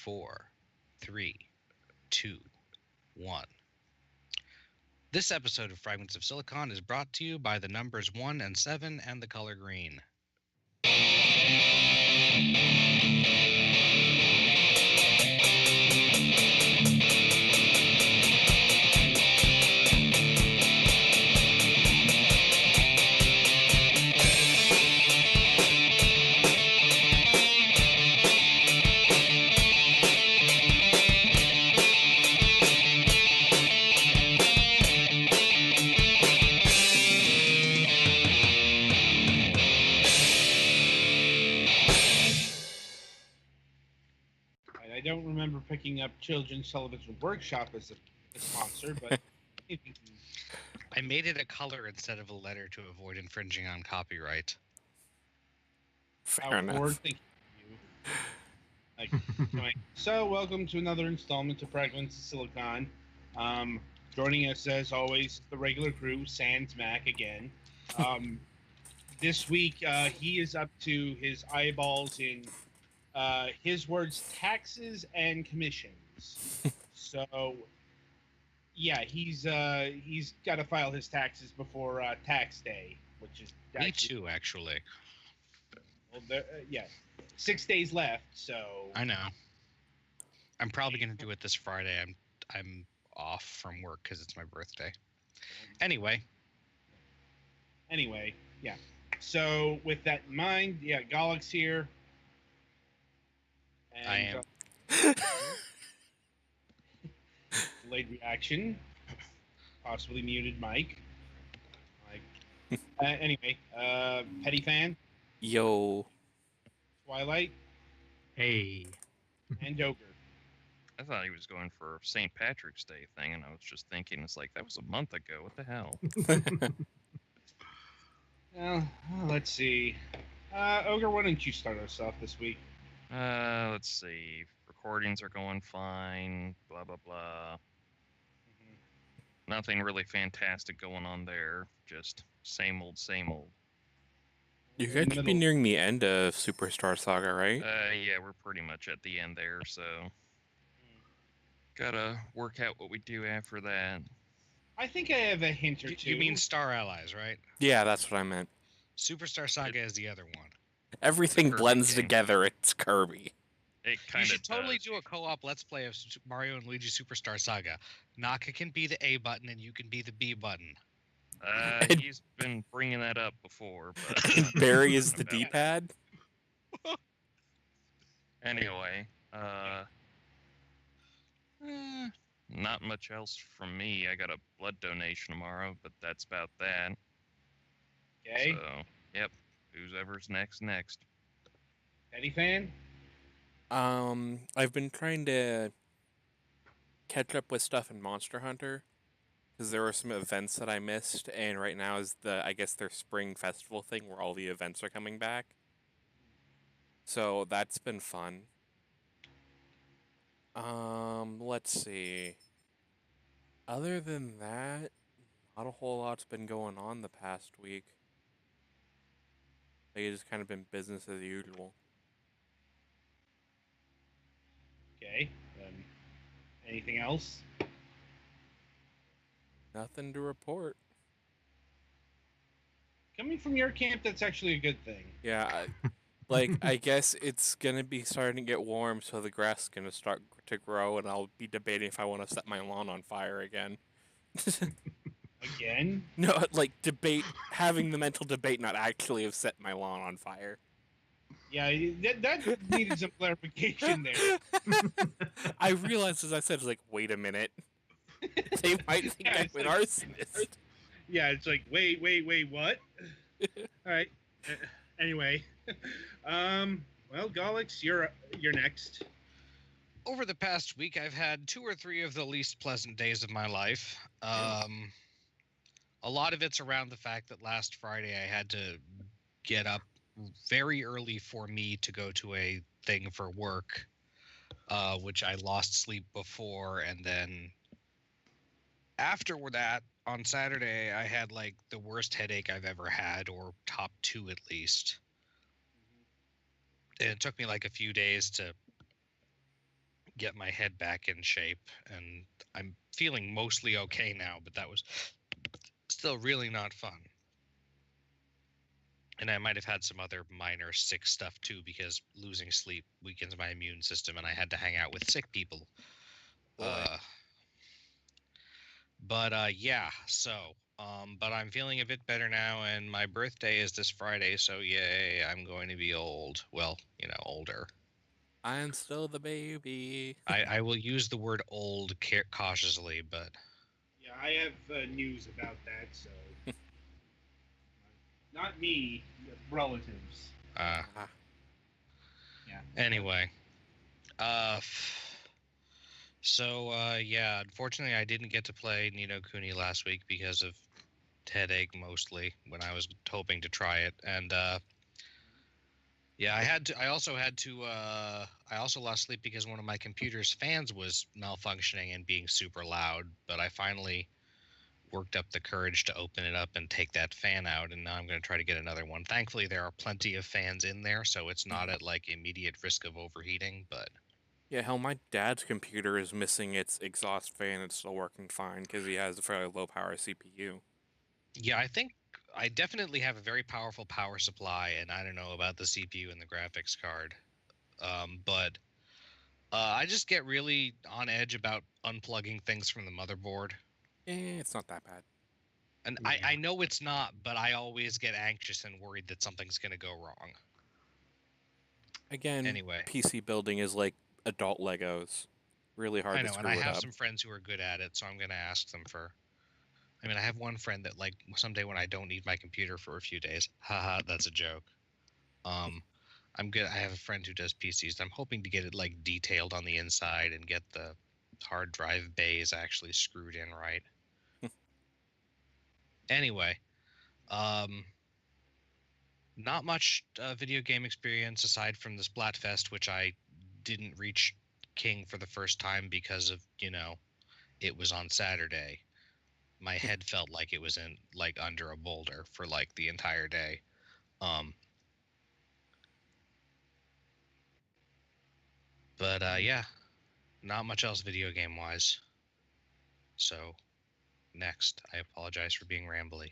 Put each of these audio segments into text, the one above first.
4, 3, 2, 1. This episode of Fragments of Silicon is brought to you by the numbers 1 and 7 and the color green. I don't remember picking up Children's Television Workshop as a sponsor, but I made it a color instead of a letter to avoid infringing on copyright. Fair enough. Thank you. So, welcome to another installment of Fragments of Silicon. Joining us, as always, the regular crew, Sans Mac again. This week, he is up to his eyeballs in, his words, taxes and commissions. So, yeah, he's got to file his taxes before tax day, which is Me too, actually. Well, 6 days left, so I know. I'm probably going to do it this Friday. I'm off from work because it's my birthday. Anyway, yeah. So with that in mind, yeah, Golik's here. And, I am. Delayed reaction. Possibly muted Mike. Anyway, Petty Fan. Yo. Twilight. Hey. And Joker. I thought he was going for a St. Patrick's Day thing, and I was just thinking, it's like, that was a month ago. What the hell? Well, let's see. Ogre, why don't you start us off this week? Let's see. Recordings are going fine. Blah, blah, blah. Nothing really fantastic going on there. Just same old, same old. You guys should be nearing the end of Superstar Saga, right? Yeah, we're pretty much at the end there, so gotta work out what we do after that. I think I have a hint or two. You mean Star Allies, right? Yeah, that's what I meant. Superstar Saga is the other one. Everything Kirby blends game. together. It's Kirby. It You kind of should totally do a co-op Let's Play of Mario and Luigi Superstar Saga. Naka can be the A button and you can be the B button. He's been bringing that up before, but Barry is the D-pad. anyway, not much else from me. I got a blood donation tomorrow, but that's about that. Okay. So, yep. Whoever's next. Petty Fan? I've been trying to catch up with stuff in Monster Hunter because there were some events that I missed, and right now is I guess their spring festival thing where all the events are coming back. So that's been fun. Let's see. Other than that, not a whole lot's been going on the past week. Like, it's just kind of been business as usual. Okay. Anything else? Nothing to report. Coming from your camp, that's actually a good thing. Yeah, I guess it's gonna be starting to get warm, so the grass is gonna start to grow, and I'll be debating if I want to set my lawn on fire again. Again? No, having the mental debate, not actually have set my lawn on fire. Yeah, that needed some clarification there. I realized, as I said, wait a minute. They might think I'm an arsonist. Yeah, it's like, wait, what? All right. Anyway, well, Golix, you're next. Over the past week, I've had 2 or 3 of the least pleasant days of my life. A lot of it's around the fact that last Friday I had to get up very early for me to go to a thing for work, which I lost sleep before, and then after that, on Saturday, I had the worst headache I've ever had, or top 2 at least. And it took me a few days to get my head back in shape, and I'm feeling mostly okay now, but that was still really not fun. And I might have had some other minor sick stuff too, because losing sleep weakens my immune system, and I had to hang out with sick people. Boy. Yeah, so but I'm feeling a bit better now, and my birthday is this Friday, so yay, I'm going to be old. Well, older. I'm still the baby. I will use the word old cautiously, but Yeah, I have news about that. So, not me, relatives. uh Ah, Yeah. anyway. Yeah, unfortunately I didn't get to play Nino Kuni last week because of headache mostly when I was hoping to try it. And yeah, I also lost sleep because one of my computer's fans was malfunctioning and being super loud, but I finally worked up the courage to open it up and take that fan out, and now I'm going to try to get another one. Thankfully there are plenty of fans in there, so it's not at like immediate risk of overheating, but yeah, hell, my dad's computer is missing its exhaust fan. It's still working fine because he has a fairly low power CPU. yeah, I think I definitely have a very powerful power supply, and I don't know about the CPU and the graphics card. But I just get really on edge about unplugging things from the motherboard. It's not that bad. And Yeah. I know it's not, but I always get anxious and worried that something's going to go wrong. Again, Anyway. PC building is like adult Legos. Really hard I to know, and screw I it have up. some friends who are good at it, so I'm going to ask them for. I mean, I have one friend that, like, someday when I don't need my computer for a few days, haha, that's a joke. I'm good. I have a friend who does PCs. I'm hoping to get it like detailed on the inside and get the hard drive bays actually screwed in right. Anyway, um, not much video game experience aside from the Splatfest, which I didn't reach King for the first time because of it was on Saturday. My head felt like it was in like under a boulder for like the entire day. Um, but yeah, not much else video game wise. So next, I apologize for being rambly.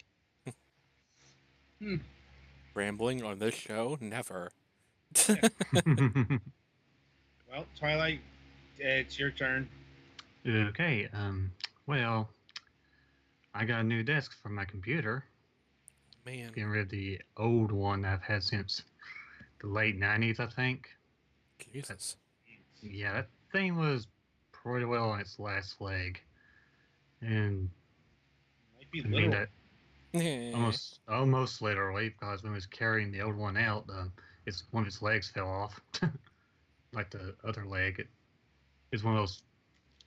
Rambling on this show? Never. Well, Twilight, it's your turn. Okay, well, I got a new desk for my computer. Man. Getting rid of the old one I've had since the late 90s, I think. Jesus. Yeah, that thing was pretty well on its last leg. And Might be I mean literal. that almost literally, because when it was carrying the old one out, one of its legs fell off. Like the other leg. It's one of those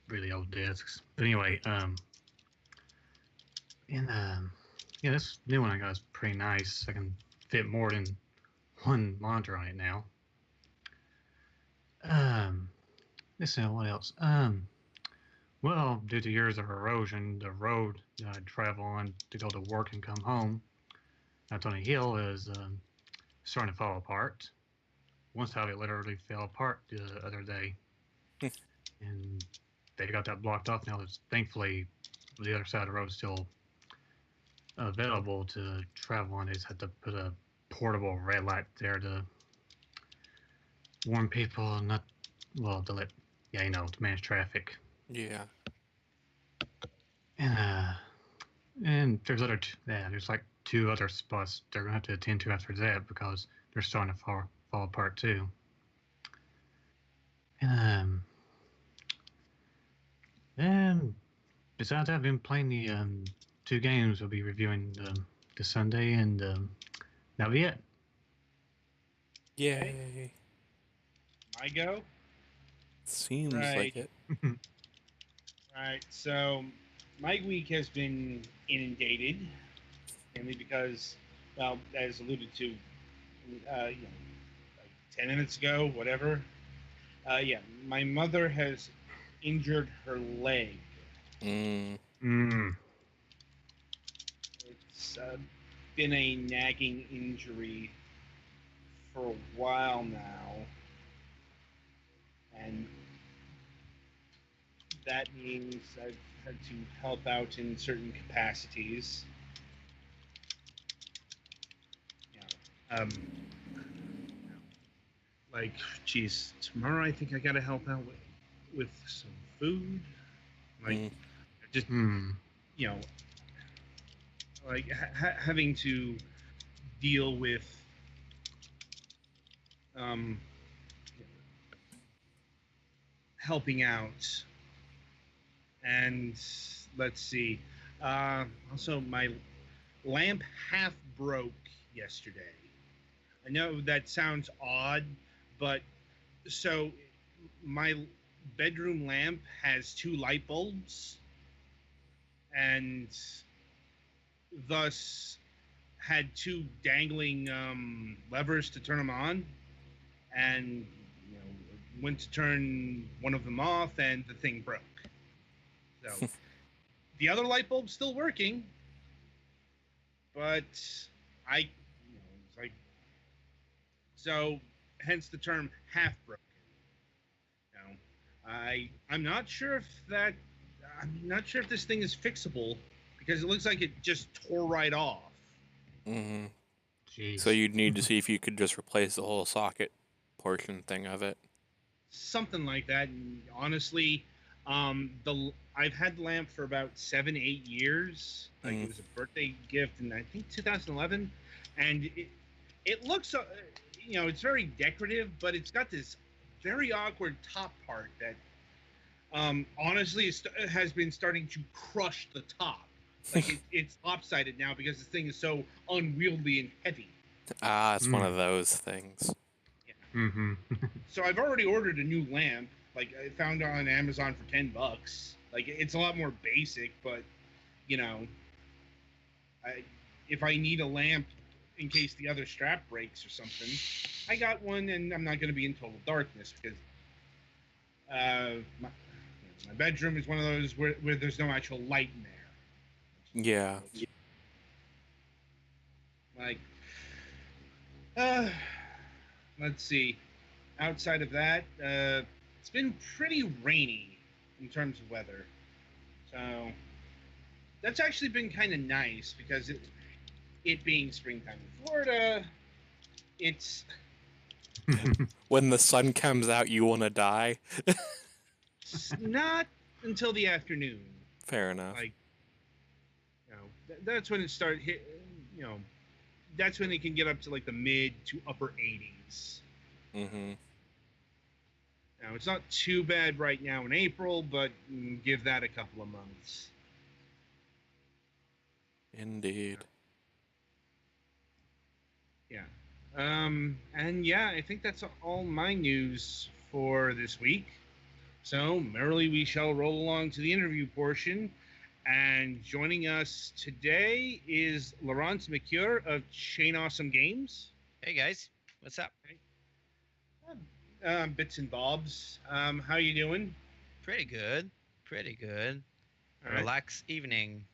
really old discs. But anyway, yeah, this new one I got is pretty nice. I can fit more than one monitor on it now. Let's see what else. Well, due to years of erosion, the road that I travel on to go to work and come home out on a hill is starting to fall apart. One side of it literally fell apart the other day, and they got that blocked off now. Thankfully, the other side of the road is still available to travel on. They just had to put a portable red light there to warn people to manage traffic. Yeah. And there's like two other spots they're gonna have to attend to after that because they're starting to fall apart too. And besides, I've been playing the two games we'll be reviewing this Sunday, and that'll be it. Yay. My go? Seems Right. like it. Right. So my week has been inundated, mainly because, well, as alluded to, like 10 minutes ago, whatever. Yeah, my mother has injured her leg. Mm. It's been a nagging injury for a while now, and that means I've had to help out in certain capacities. Yeah. Like, geez, tomorrow I think I gotta help out with some food. Like, just Hmm. you know, like having to deal with um, helping out, and let's see. Also, my lamp half broke yesterday. I know that sounds odd, but so my bedroom lamp has two light bulbs, and thus had two dangling levers to turn them on, and went to turn one of them off, and the thing broke. So the other light bulb's still working, but it's like, so hence the term half broken. I'm not sure if this thing is fixable because it looks like it just tore right off. Mm-hmm. Jeez. So you'd need to see if you could just replace the whole socket portion thing of it. Something like that. And honestly, I've had the lamp for about 7-8 years. Like it was a birthday gift in I think 2011, and it looks it's very decorative, but it's got this very awkward top part that honestly has been starting to crush the top. Like it's lopsided now because this thing is so unwieldy and heavy. It's one of those things. Yeah. Mm-hmm. So I've already ordered a new lamp. Like I found on Amazon for $10. Like it's a lot more basic, but if I need a lamp in case the other strap breaks or something, I got one, and I'm not going to be in total darkness because my bedroom is one of those where there's no actual light in there. Yeah. Like, let's see. Outside of that, it's been pretty rainy in terms of weather. So that's actually been kind of nice because it being springtime in Florida, it's When the sun comes out, you want to die. not until the afternoon. Fair enough. Like, that's when it started hit. That's when it can get up to like the mid to upper 80s. Mm-hmm. Now it's not too bad right now in April, but give that a couple of months. Indeed. Yeah. And yeah, I think that's all my news for this week. So merrily we shall roll along to the interview portion. And joining us today is Laurent Mercure of Chainsawesome Games. Hey guys, what's up? Bits and bobs. How you doing? Pretty good. Pretty good. All right. Relaxed evening.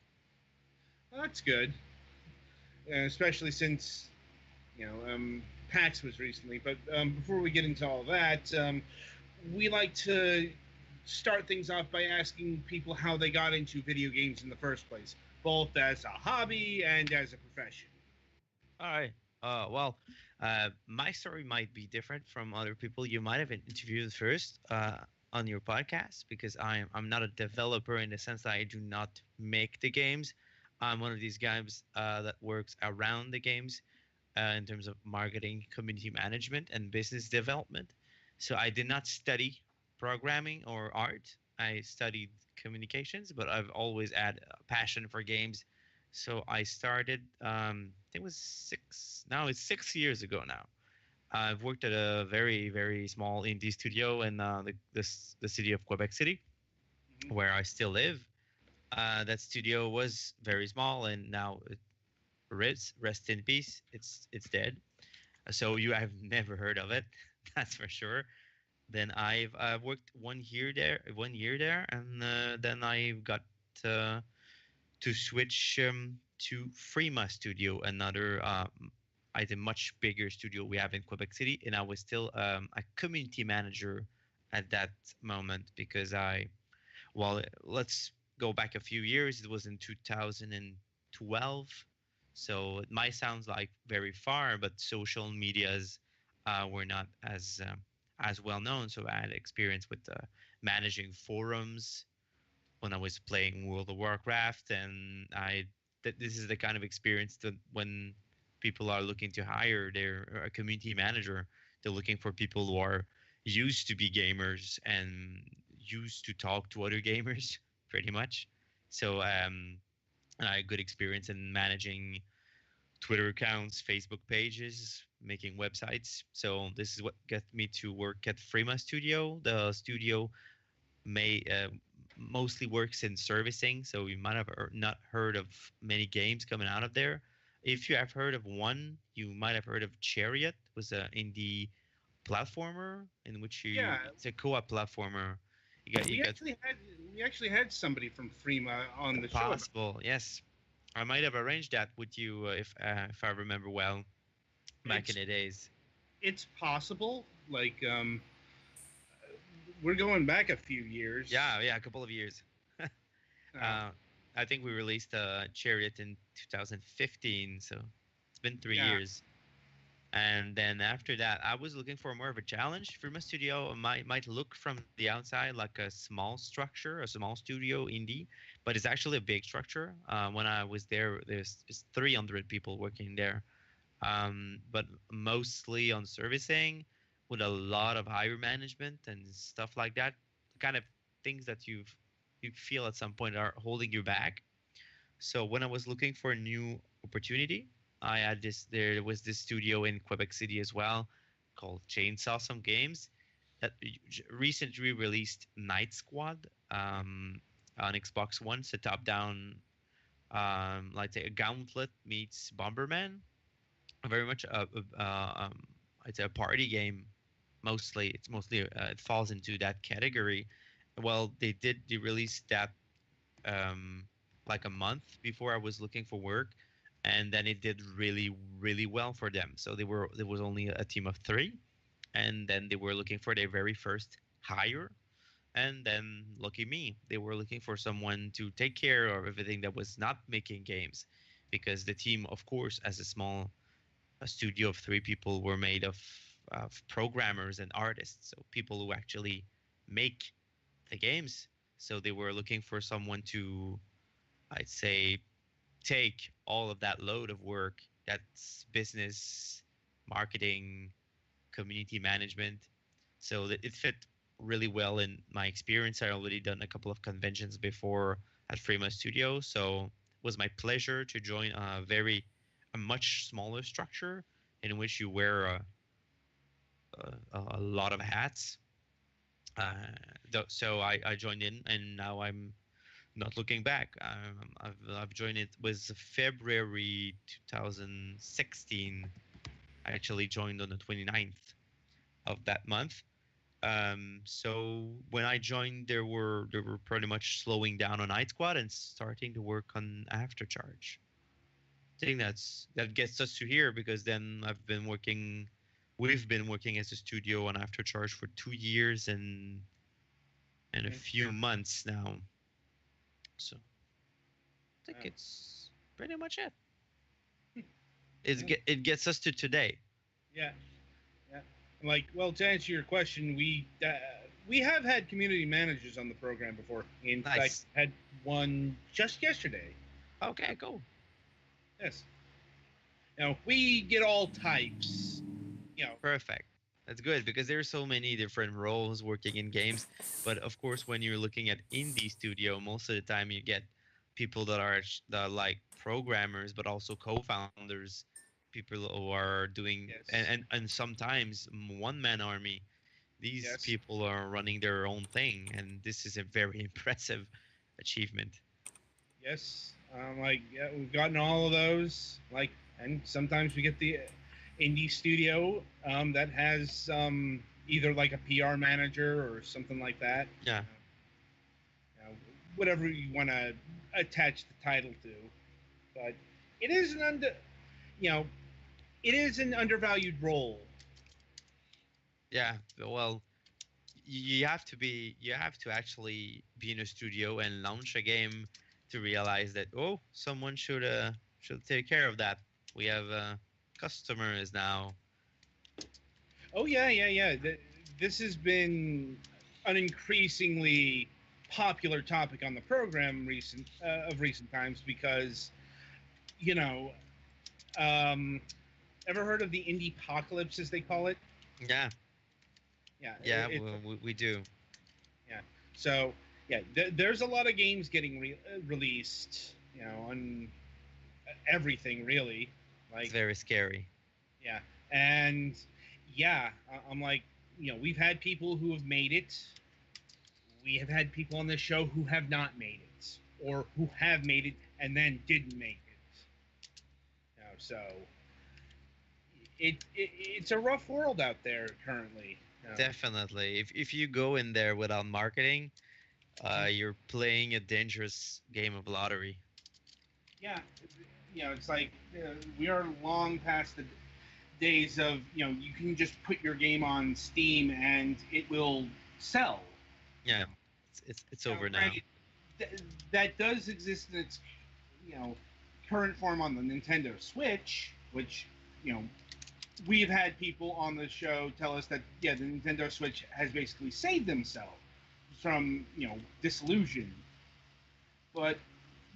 Well, that's good. Especially since, PAX was recently. But before we get into all that, we like to start things off by asking people how they got into video games in the first place, both as a hobby and as a profession. All right. My story might be different from other people you might have interviewed first on your podcast because I'm not a developer in the sense that I do not make the games. I'm one of these guys that works around the games in terms of marketing, community management, and business development. So I did not study programming or art. I studied communications, but I've always had a passion for games. So I started, it was 6 years ago now. I've worked at a very, very small indie studio in the city of Quebec City, where I still live. That studio was very small, and now rest in peace. It's dead. So you have never heard of it, that's for sure. Then I've worked 1 year there, and then I got to switch to Frema Studio, another I think much bigger studio we have in Quebec City, and I was still a community manager at that moment because Well, let's go back a few years. It was in 2012. So it might sound like very far, but social medias were not as well known. So I had experience with managing forums when I was playing World of Warcraft, and this is the kind of experience that when people are looking to hire their a community manager, they're looking for people who are used to be gamers and used to talk to other gamers, pretty much. So I had good experience in managing Twitter accounts, Facebook pages, making websites. So this is what got me to work at Frema Studio. The studio may mostly works in servicing, so you might have not heard of many games coming out of there. If you have heard of one, you might have heard of Chariot. It was an indie platformer in which Yeah, it's a co-op platformer. You we got actually had somebody from Frema on the show. possible. Yes, I might have arranged that with you if I remember well back in It's the days. it's possible. Like we're going back a few years. Yeah, a couple of years. Uh, I think we released Chariot in 2015, so it's been 3 years. And then after that, I was looking for more of a challenge. Firma Studio might look from the outside like a small structure, a small studio indie, but it's actually a big structure. When I was there, there's 300 people working there, but mostly on servicing, with a lot of higher management and stuff like that. Kind of things that you feel at some point are holding you back. So when I was looking for a new opportunity, I had this. There was this studio in Quebec City as well, called Chainsawesome Games, that recently released Night Squad on Xbox One. It's a top-down, like a Gauntlet meets Bomberman. Very much it's a party game. Mostly, it falls into that category. Well, they released that like a month before I was looking for work, and then it did really really well for them. So there was only a team of 3, and then they were looking for their very first hire, and then lucky me, they were looking for someone to take care of everything that was not making games, because the team, of course, as a studio of 3 people, were made of programmers and artists, so people who actually make the games. So they were looking for someone to, I'd say, take all of that load of work. That's business, marketing, community management. So that it fit really well in my experience. I already done a couple of conventions before at Frema Studio, so it was my pleasure to join a much smaller structure in which you wear a lot of hats. So I joined in, and now I'm not looking back. I've joined it was February 2016. I actually joined on the 29th of that month. So when I joined, they were pretty much slowing down on Night Squad and starting to work on Aftercharge. I think that gets us to here, because then we've been working as a studio on Aftercharge for 2 years and a few months now. So I think it's pretty much it. It gets us to today. Yeah. Like, well, to answer your question, we have had community managers on the program before. In fact, had one just yesterday. Okay, cool. Yes. We get all types. Perfect. That's good, because there are so many different roles working in games. But of course, when you're looking at indie studio, most of the time you get people that are like programmers, but also co-founders, people who are doing and sometimes one-man army. These people are running their own thing, and this is a very impressive achievement. Yes. We've gotten all of those. And sometimes we get the indie studio that has either like a PR manager or something like that. Yeah. Whatever you want to attach the title to, but it is it is an undervalued role. Yeah. Well, you have to actually be in a studio and launch a game to realize that, oh, someone should take care of that. We have customers now. Oh yeah, yeah, yeah. This has been an increasingly popular topic on the program of recent times because you know, um, ever heard of the indie apocalypse as they call it? Yeah, Yeah, yeah, it, we do. yeah. So yeah, there's a lot of games getting released, on everything really. It's Like very scary. yeah, and yeah, I'm like, we've had people who have made it. We have had people on this show who have not made it, or who have made it and then didn't make it. So it's a rough world out there currently. Definitely. If you go in there without marketing, you're playing a dangerous game of lottery. Yeah, it's like we are long past the days of you can just put your game on Steam and it will sell. Yeah, it's over now. Granted, that does exist in its you know current form on the Nintendo Switch, which we've had people on the show tell us that the Nintendo Switch has basically saved themselves from disillusion, but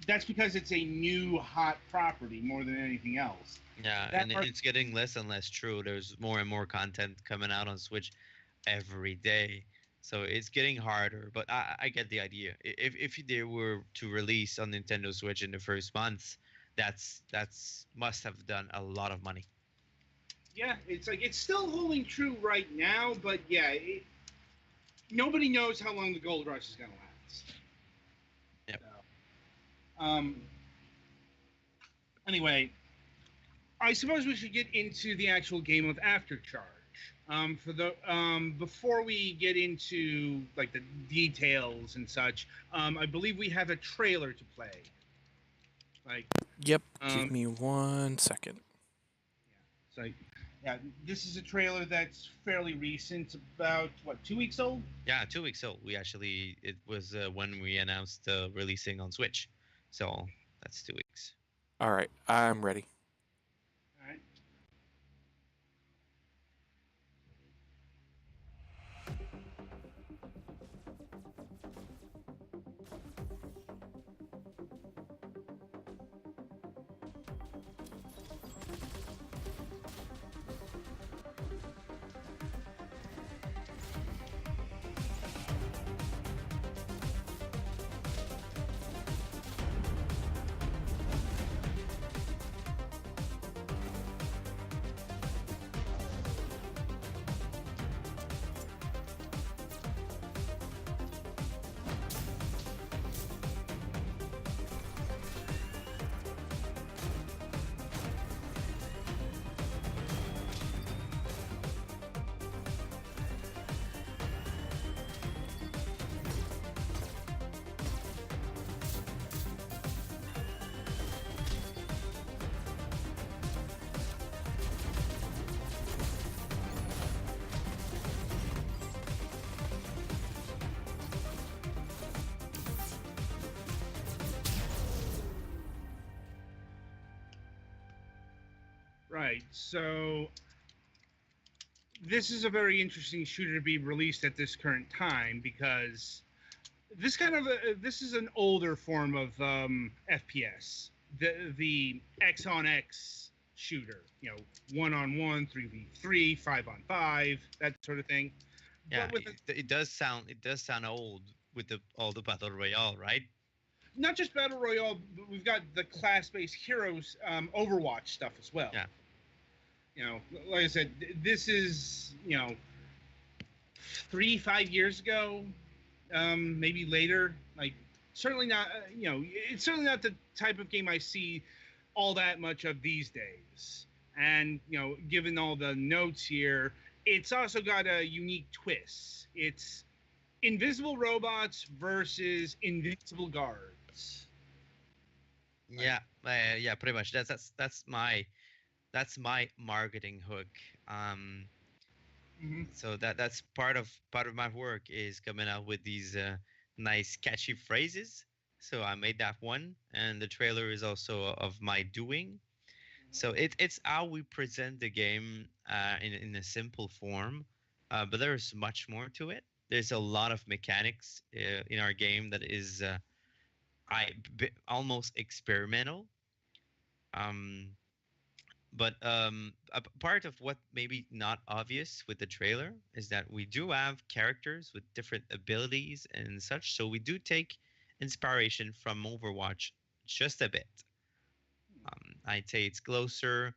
that's because it's a new hot property more than anything else. Yeah, and it's getting less and less true. There's more and more content coming out on Switch every day, so it's getting harder. But I get the idea. If they were to release on Nintendo Switch in the first month, that's must have done a lot of money. Yeah, it's like it's still holding true right now, but yeah, nobody knows how long the gold rush is going to last. Yep. So, anyway, I suppose we should get into the actual game of Aftercharge. For the before we get into like the details and such, I believe we have a trailer to play. Like, Yep. Give me 1 second. yeah, so yeah, this is a trailer that's fairly recent, about what, 2 weeks old? Yeah, 2 weeks old. It was when we announced releasing on Switch, so that's 2 weeks. All right, I'm ready. All right. Right. So this is a very interesting shooter to be released at this current time because this is an older form of FPS. The X on X shooter, 1-on-1, 3v3, 5-on-5, that sort of thing. Yeah, it does sound old with all the battle royale, right? Not just battle royale, but we've got the class-based heroes Overwatch stuff as well. Yeah. Like I said, this is 3-5 years ago, maybe later. Like certainly not. It's certainly not the type of game I see all that much of these days. And given all the notes here, it's also got a unique twist. It's invisible robots versus invincible guards. Yeah, yeah, pretty much. That's my marketing hook. Mhm. So that's part of my work is coming out with these nice catchy phrases. So I made that one, and the trailer is also of my doing. So it's how we present the game in a simple form, but there's much more to it. There's a lot of mechanics in our game that is almost experimental. Um, but part of what maybe not obvious with the trailer is that we do have characters with different abilities and such. So we do take inspiration from Overwatch just a bit. I'd say it's closer.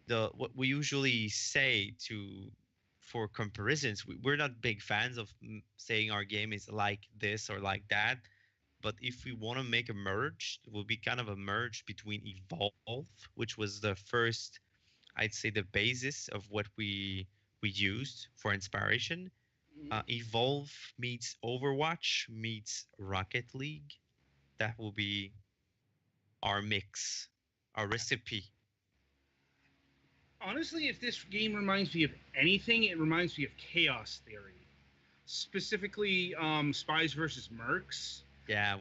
The what we usually say to for comparisons, we're not big fans of saying our game is like this or like that. But if we want to make a merge, it will be kind of a merge between Evolve, which was the first, I'd say, the basis of what we used for inspiration. Evolve meets Overwatch meets Rocket League. That will be our mix, our recipe. Honestly, if this game reminds me of anything, it reminds me of Chaos Theory, specifically Spies versus Mercs. Yeah,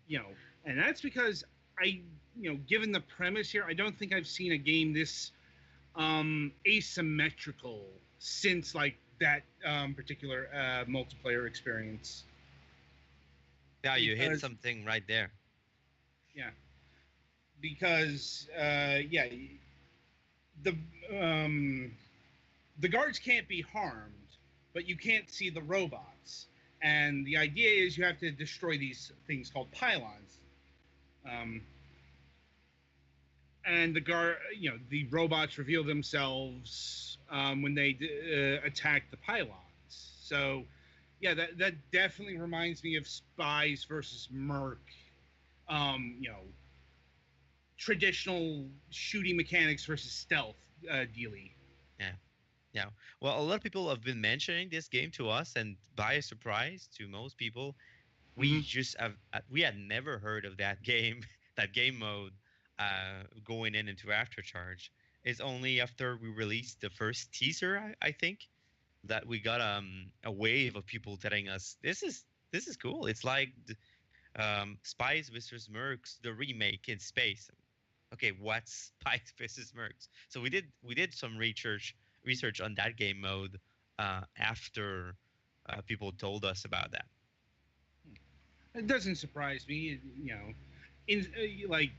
You know, and that's because I, given the premise here, I don't think I've seen a game this asymmetrical since like that particular multiplayer experience. yeah, you hit Because something right there. yeah, because yeah, the um, the guards can't be harmed, but you can't see the robots. And the idea is you have to destroy these things called pylons. Um, and the robots reveal themselves when they attack the pylons. So, yeah, that definitely reminds me of Spies versus Merc. You know, traditional shooting mechanics versus stealth dealy. Yeah. Yeah. Well, a lot of people have been mentioning this game to us, and by a surprise to most people, we Mm-hmm. just have we had never heard of that game, that game mode, going into Aftercharge. It's only after we released the first teaser, I think, that we got a wave of people telling us this is cool. It's like Spies vs. Mercs, the remake in space. Okay, what's Spies vs. Mercs? So we did some research on that game mode after people told us about that. It doesn't surprise me, in like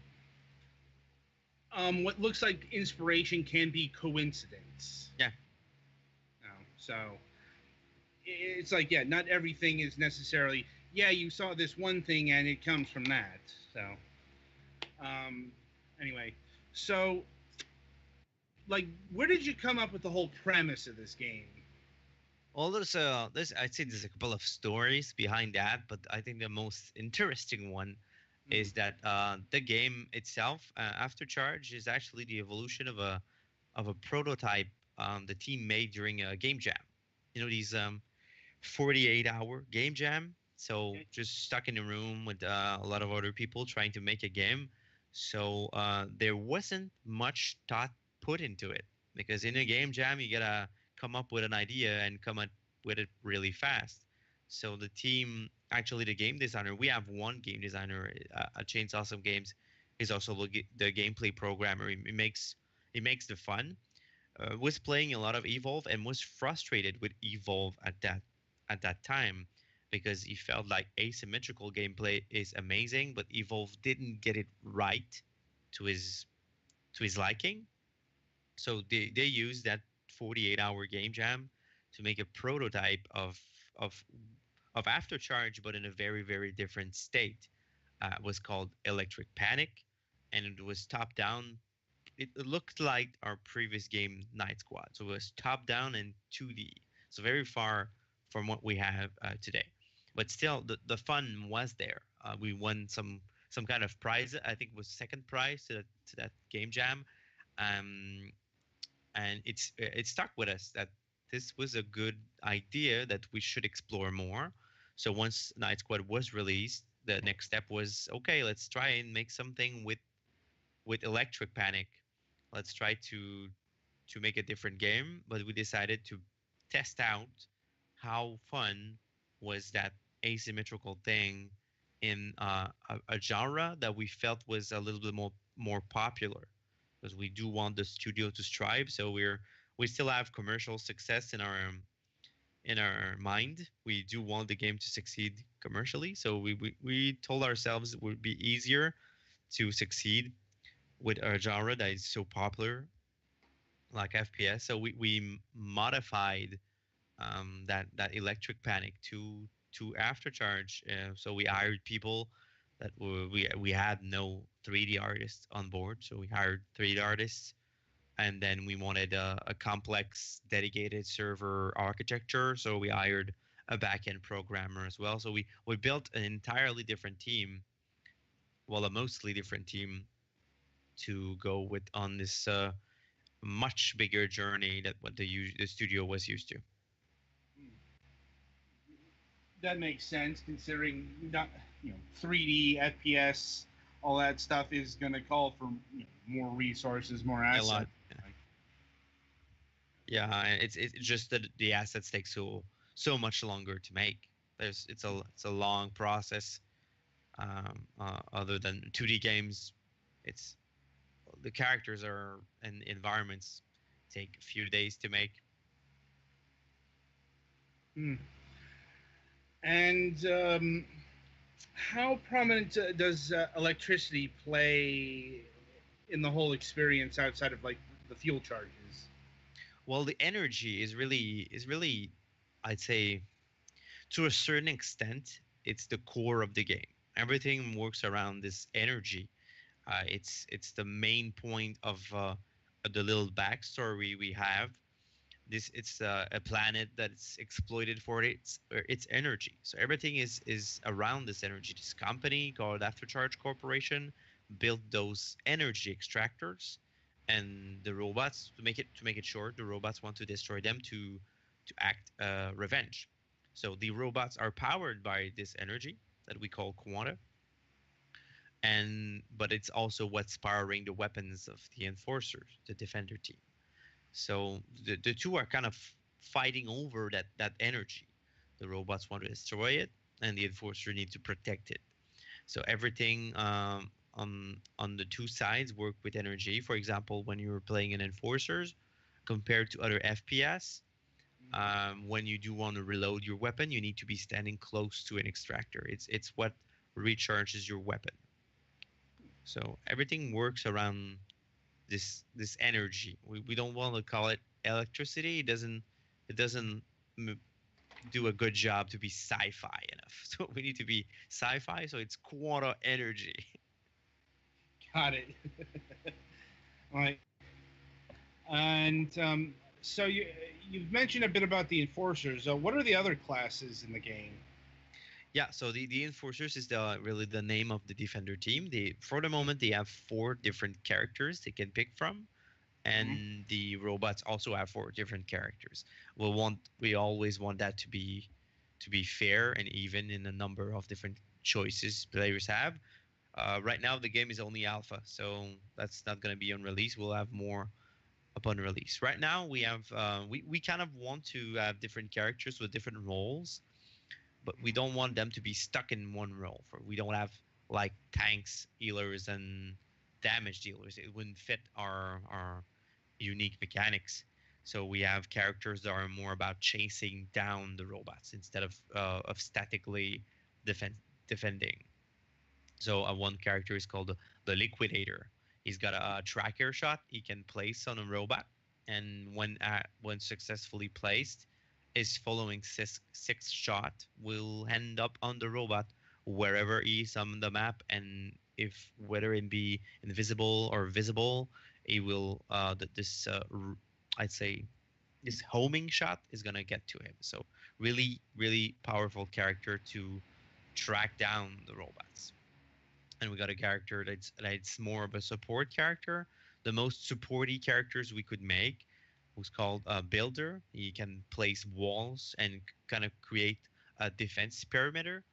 what looks like inspiration can be coincidence. Yeah. So it's like, yeah, not everything is necessarily, yeah, you saw this one thing and it comes from that. So um, anyway, so like, where did you come up with the whole premise of this game? Well, there's I'd say there's a couple of stories behind that, but I think the most interesting one is that the game itself, After Charge, is actually the evolution of a prototype the team made during a game jam. You know, these 48-hour game jam. So just stuck in a room with a lot of other people trying to make a game. So there wasn't much thought put into it, because in a game jam you gotta come up with an idea and come up with it really fast. So the team, actually the game designer, we have one game designer at Chainsawesome Games, is also the gameplay programmer. He makes the fun. Was playing a lot of Evolve and was frustrated with Evolve at that time, because he felt like asymmetrical gameplay is amazing, but Evolve didn't get it right to his liking. So they used that 48-hour game jam to make a prototype of of Aftercharge, but in a very very different state. It was called Electric Panic, and it was top down. It looked like our previous game, Night Squad. So it was top down and 2D. So very far from what we have today. But still, the fun was there. We won some kind of prize. I think it was second prize to that game jam, um, and it stuck with us that this was a good idea that we should explore more. So once Night Squad was released, the next step was, okay, let's try and make something with Electric Panic. Let's try to make a different game, but we decided test out how fun was that asymmetrical thing in a genre that we felt was a little bit more popular, because we do want the studio to strive. So we still have commercial success in our mind. We do want the game to succeed commercially. So we told ourselves it would be easier to succeed with a genre that is so popular like FPS. So we modified that electric panic to aftercharge. So we hired people that we had no 3D artists on board. So we hired 3D artists, and then we wanted a complex dedicated server architecture. So we hired a backend programmer as well. So we built an entirely different team, well, a mostly different team to go with on this much bigger journey that what the studio was used to. That makes sense, considering not 3D FPS, all that stuff is going to call for more resources, more A assets. lot. Yeah, and it's just that the assets take so much longer to make. It's a long process. Other than 2D games, it's the characters are and environments take a few days to make. And how prominent does electricity play in the whole experience outside of like the fuel charges? Well, the energy is really, I'd say, to a certain extent, it's the core of the game. Everything works around this energy. It's the main point of the little backstory we have. It's a planet that's exploited for its energy. So everything is around this energy. This company called Aftercharge Corporation built those energy extractors, and the robots, to make it short, the robots want to destroy them to act revenge. So the robots are powered by this energy that we call quanta, and but it's also what's powering the weapons of the enforcers, the defender team. So the two are kind of fighting over that energy. The robots want to destroy it, and the enforcer need to protect it. So everything on the two sides work with energy. For example, when you're playing an enforcers compared to other FPS, when you do want to reload your weapon, you need to be standing close to an extractor. It's what recharges your weapon. So everything works around this energy. We don't want to call it electricity. It doesn't m- do a good job to be sci-fi enough. So we need to be sci-fi. So it's quanta energy. Got it. All right. And so you've mentioned a bit about the enforcers. What are the other classes in the game? Yeah. So the enforcers is really the name of the defender team. For the moment they have four different characters they can pick from, and the robots also have four different characters. We always want that to be fair and even in the number of different choices players have. Right now the game is only alpha, so that's not going to be on release. We'll have more upon release. Right now we have we kind of want to have different characters with different roles, but we don't want them to be stuck in one role. We don't have like tanks, healers, and damage dealers. It wouldn't fit our unique mechanics. So we have characters that are more about chasing down the robots instead of statically defending. So one character is called the Liquidator. He's got a tracker shot he can place on a robot, and when successfully placed, his following sixth shot will end up on the robot wherever he is on the map, and if whether it be invisible or visible, he will I'd say this homing shot is gonna get to him. So really, really powerful character to track down the robots. And we got a character that's more of a support character. The most supporty characters we could make was called a builder. He can place walls and kind of create a defense perimeter,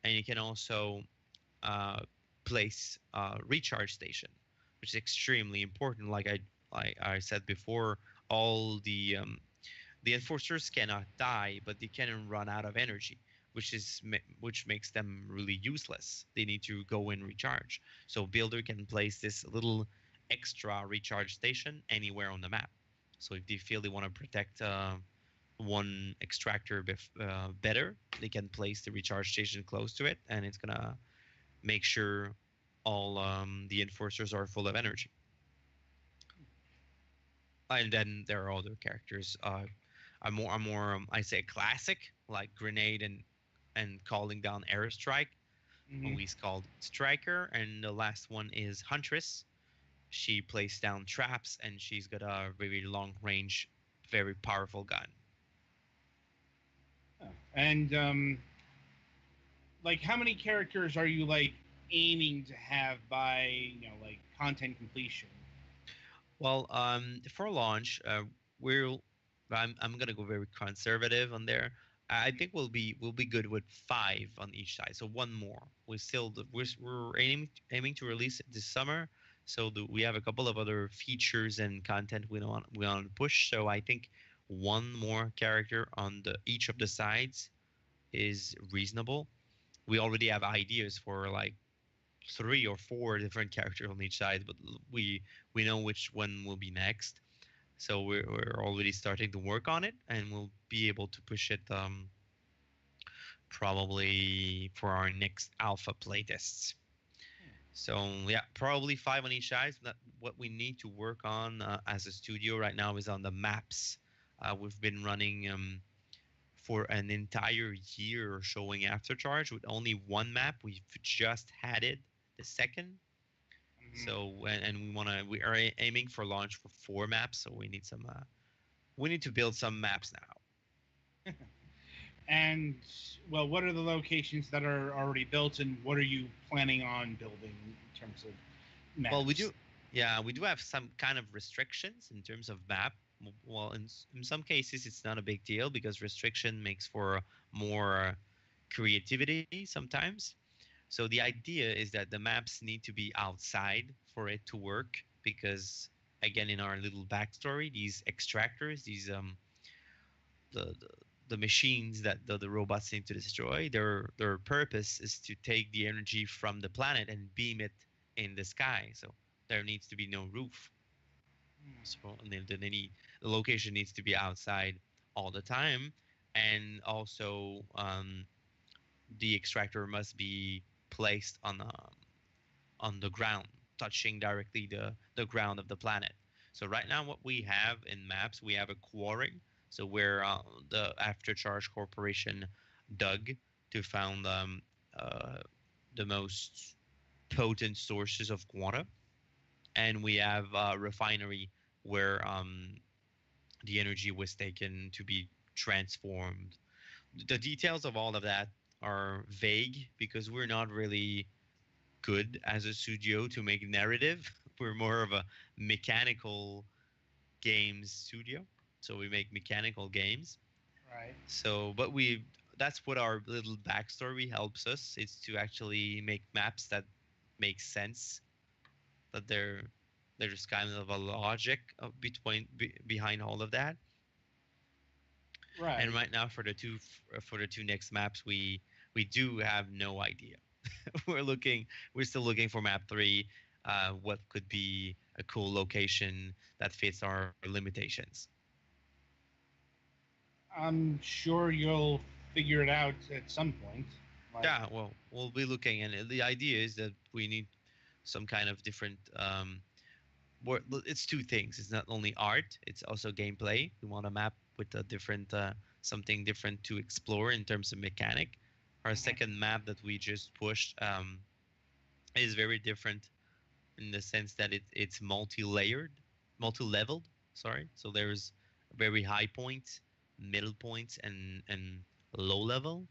and you can also uh, place a recharge station, which is extremely important. Like I said before, all The enforcers cannot die, but they can run out of energy, which makes them really useless. They need to go and recharge. So builder can place this little extra recharge station anywhere on the map. So if they feel they want to protect one extractor better, they can place the recharge station close to it, and it's gonna make sure all the enforcers are full of energy. And then there are other characters. I say classic, like grenade and calling down airstrike, Hmm. always called striker. And the last one is huntress. She plays down traps, and she's got a very long range, very powerful gun. And like, how many characters are you like aiming to have by like content completion? Well, for launch, we'll I'm gonna go very conservative on there. I think we'll be good with 5 on each side, so one more. We're aiming to release it this summer, so we have a couple of other features and content we want to push. So I think one more character on the each of the sides is reasonable. We already have ideas for like 3 or 4 different characters on each side, but we know which one will be next. So we're already starting to work on it, and we'll be able to push it probably for our next alpha playtests. So yeah, probably 5 on each side. What we need to work on as a studio right now is on the maps. We've been running for an entire year showing Aftercharge with only one map. We've just had it the second. Mhm. So and we are aiming for launch for 4 maps. So we need to build some maps now. And well, what are the locations that are already built, and what are you planning on building in terms of maps? Well, we do have some kind of restrictions in terms of map. Well, in some cases, it's not a big deal because restriction makes for more creativity sometimes. So the idea is that the maps need to be outside for it to work because, again, in our little backstory, these extractors, these the the machines that the robots need to destroy, their purpose is to take the energy from the planet and beam it in the sky. So there needs to be no roof. So and then the location needs to be outside all the time, and also the extractor must be placed on the ground, touching directly the ground of the planet. So right now, what we have in maps, we have a quarry. So where the Aftercharge Corporation dug to found uh, the most potent sources of quanta, and we have a refinery where the energy was taken to be transformed. The details of all of that are vague because we're not really good as a studio to make narrative. We're more of a mechanical games studio. So we make mechanical games. Right. So, but that's what our little backstory helps us. It's to actually make maps that make sense, that there's kind of a logic behind all of that. Right. And right now for the two next maps, we do have no idea. We're still looking for map 3. What could be a cool location that fits our limitations? I'm sure you'll figure it out at some point. Like, Yeah, well, we'll be looking, and the idea is that we need some kind of different. It's 2 things. It's not only art; it's also gameplay. We want a map with a different, something different to explore in terms of mechanic. Our second map that we just pushed is very different in the sense that it's multi-layered, multi-leveled. Sorry, so there's very high points, middle points, and low level.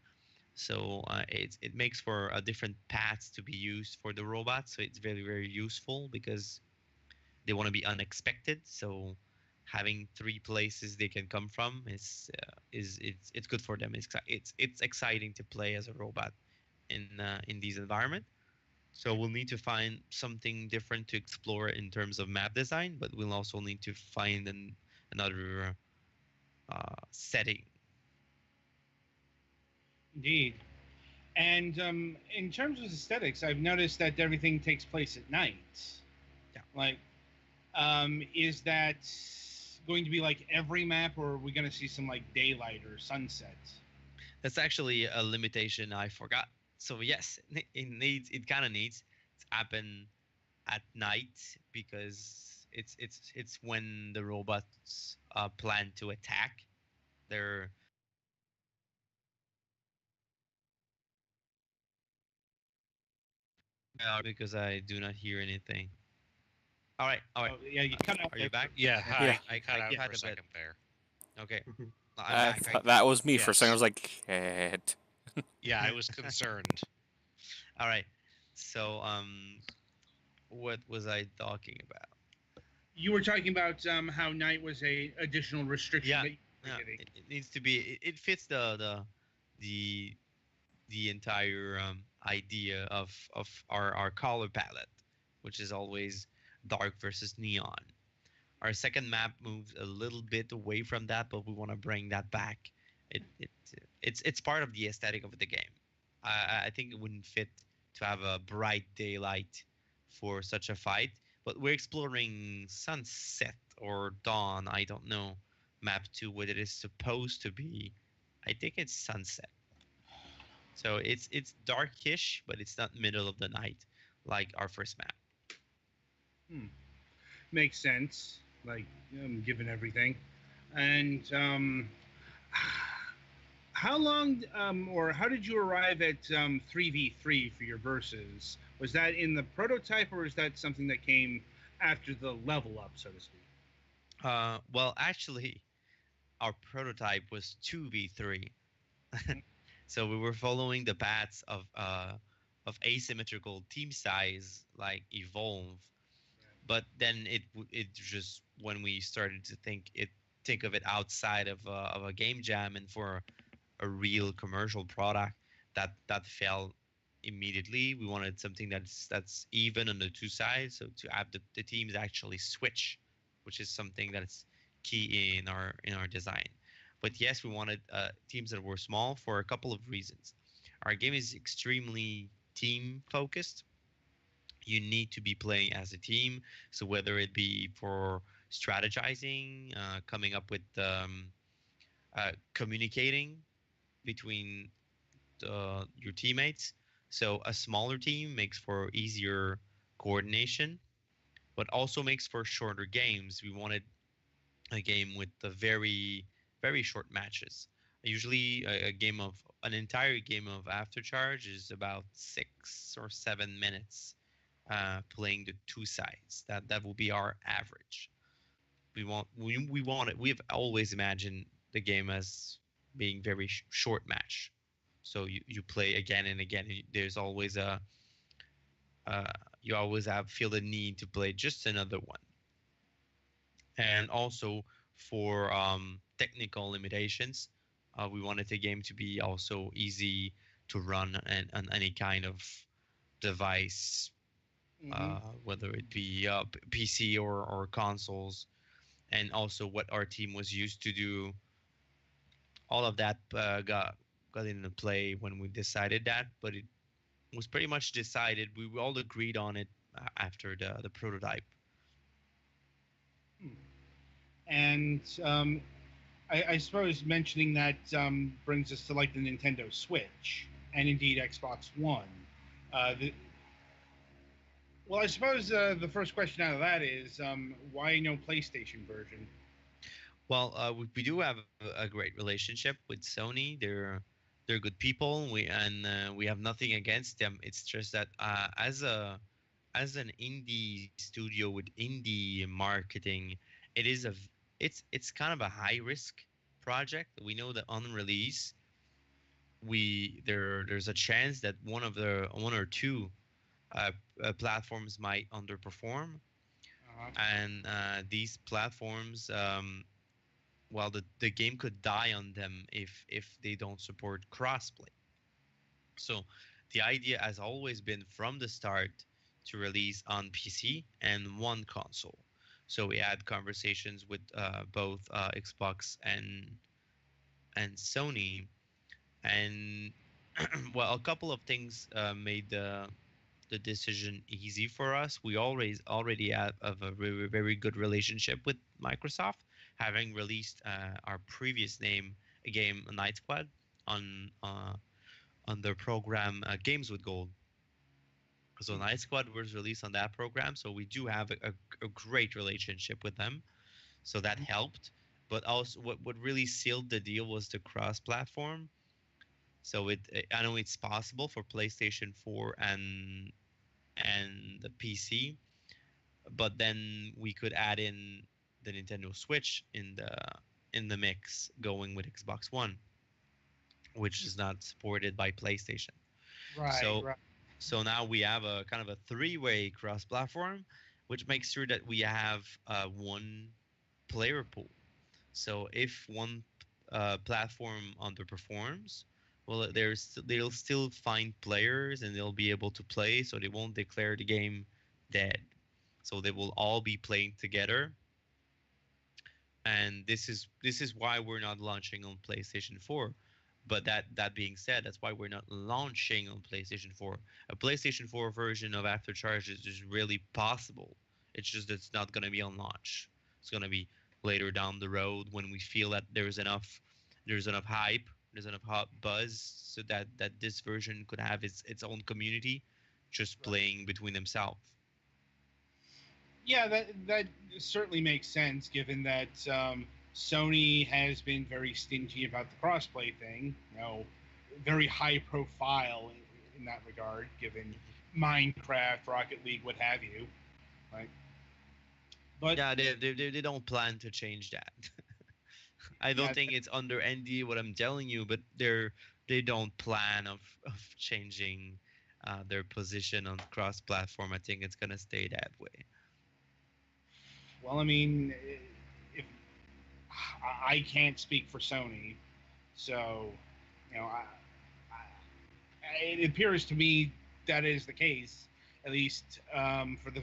So it makes for a different paths to be used for the robots. So it's very useful because they want to be unexpected. So having 3 places they can come from it's good for them. It's exciting to play as a robot in these environments. So we'll need to find something different to explore in terms of map design, but we'll also need to find another setting. Indeed. And in terms of aesthetics, I've noticed that everything takes place at night. Yeah. Like, is that going to be like every map, or are we going to see some like daylight or sunset? That's actually a limitation I forgot. So yes, it kind of needs to happen at night because it's when the robots plan to attack. They're because I do not hear anything. All right. Oh, yeah, you cut out Are there you back? Yeah, hi. Yeah. You cut out cut for a a bit. second there. Okay, Mhm. I'm I back. thought that was me for a second. I Yes. was like, shit. Yeah, I was concerned. All right. So what was I talking about? You were talking about how night was a additional restriction Yeah, that you were yeah. getting. It needs to be. It fits the the entire idea of our color palette, which is always dark versus neon. Our second map moves a little bit away from that, but we want to bring that back. It's part of the aesthetic of the game. I think it wouldn't fit to have a bright daylight for such a fight, but we're exploring sunset or dawn. I don't know. Map 2, what it is supposed to be. I think it's sunset. So it's darkish, but it's not middle of the night like our first map. Hmm. Makes sense, like given everything. And how long or how did you arrive at 3v3 for your verses? Was that in the prototype, or is that something that came after the level up, so to speak? Well, actually, our prototype was 2v3. So we were following the paths of asymmetrical team size like evolve, but then it just when we started to think of it outside of a game jam and for a real commercial product, that fell immediately. We wanted something that's even on the two sides, so to have the teams actually switch, which is something that's key in our design. But yes, we wanted teams that were small for a couple of reasons. Our game is extremely team focused. You need to be playing as a team. So whether it be for strategizing, coming up with communicating between your teammates. So a smaller team makes for easier coordination, but also makes for shorter games. We wanted a game with the very short matches. Usually, a game of an entire game of Aftercharge is about 6 or 7 minutes playing the two sides. That will be our average. We want it. We've always imagined the game as being very short match. So you play again and again. There's always a uh, you always have feel the need to play just another one. And also for technical limitations, we wanted the game to be also easy to run and on any kind of device, Hmm. whether it be PC or consoles. And also what our team was used to do, all of that got into play when we decided that, but it was pretty much decided. We all agreed on it after the prototype. And I suppose mentioning that brings us to like the Nintendo Switch and indeed Xbox One. The, well, I suppose the first question out of that is why no PlayStation version? Well, we do have a great relationship with Sony. They're good people. We have nothing against them. It's just that as an indie studio with indie marketing, it is it's kind of a high risk project. We know that on release, there's a chance that one or two platforms might underperform, Uh-huh. and these platforms, well, the game could die on them if they don't support crossplay. So the idea has always been from the start to release on PC and one console. So we had conversations with both Xbox and Sony, and well, a couple of things made the decision easy for us. We already have a very very good relationship with Microsoft, having released our previous game Night Squad on their program Games with Gold. So Night Squad was released on that program, so we do have a great relationship with them. So that helped. But also, what really sealed the deal was the cross-platform. So I know it's possible for PlayStation 4 and the PC, but then we could add in the Nintendo Switch in the mix, going with Xbox One, which is not supported by PlayStation. Right, So right. so now we have a kind of a three-way cross-platform, which makes sure that we have one player pool. So if one platform underperforms, well, they'll still find players and they'll be able to play, so they won't declare the game dead. So they will all be playing together, and this is why we're not launching on PlayStation 4. But that being said, that's why we're not launching on PlayStation 4. A PlayStation 4 version of Aftercharge is really possible. It's just that it's not going to be on launch. It's going to be later down the road when we feel that there's enough hype, there's enough hot buzz, so that this version could have its own community, just playing between themselves. Yeah, that certainly makes sense, given that Sony has been very stingy about the crossplay thing. Very high profile in that regard, given Minecraft, Rocket League, what have you. Right. But Yeah, they don't plan to change that. I don't yeah, think it's under NDA what I'm telling you, but they don't plan of changing their position on cross-platform. I think it's gonna stay that way. well, I mean, if I can't speak for Sony, so it appears to me that is the case, at least for the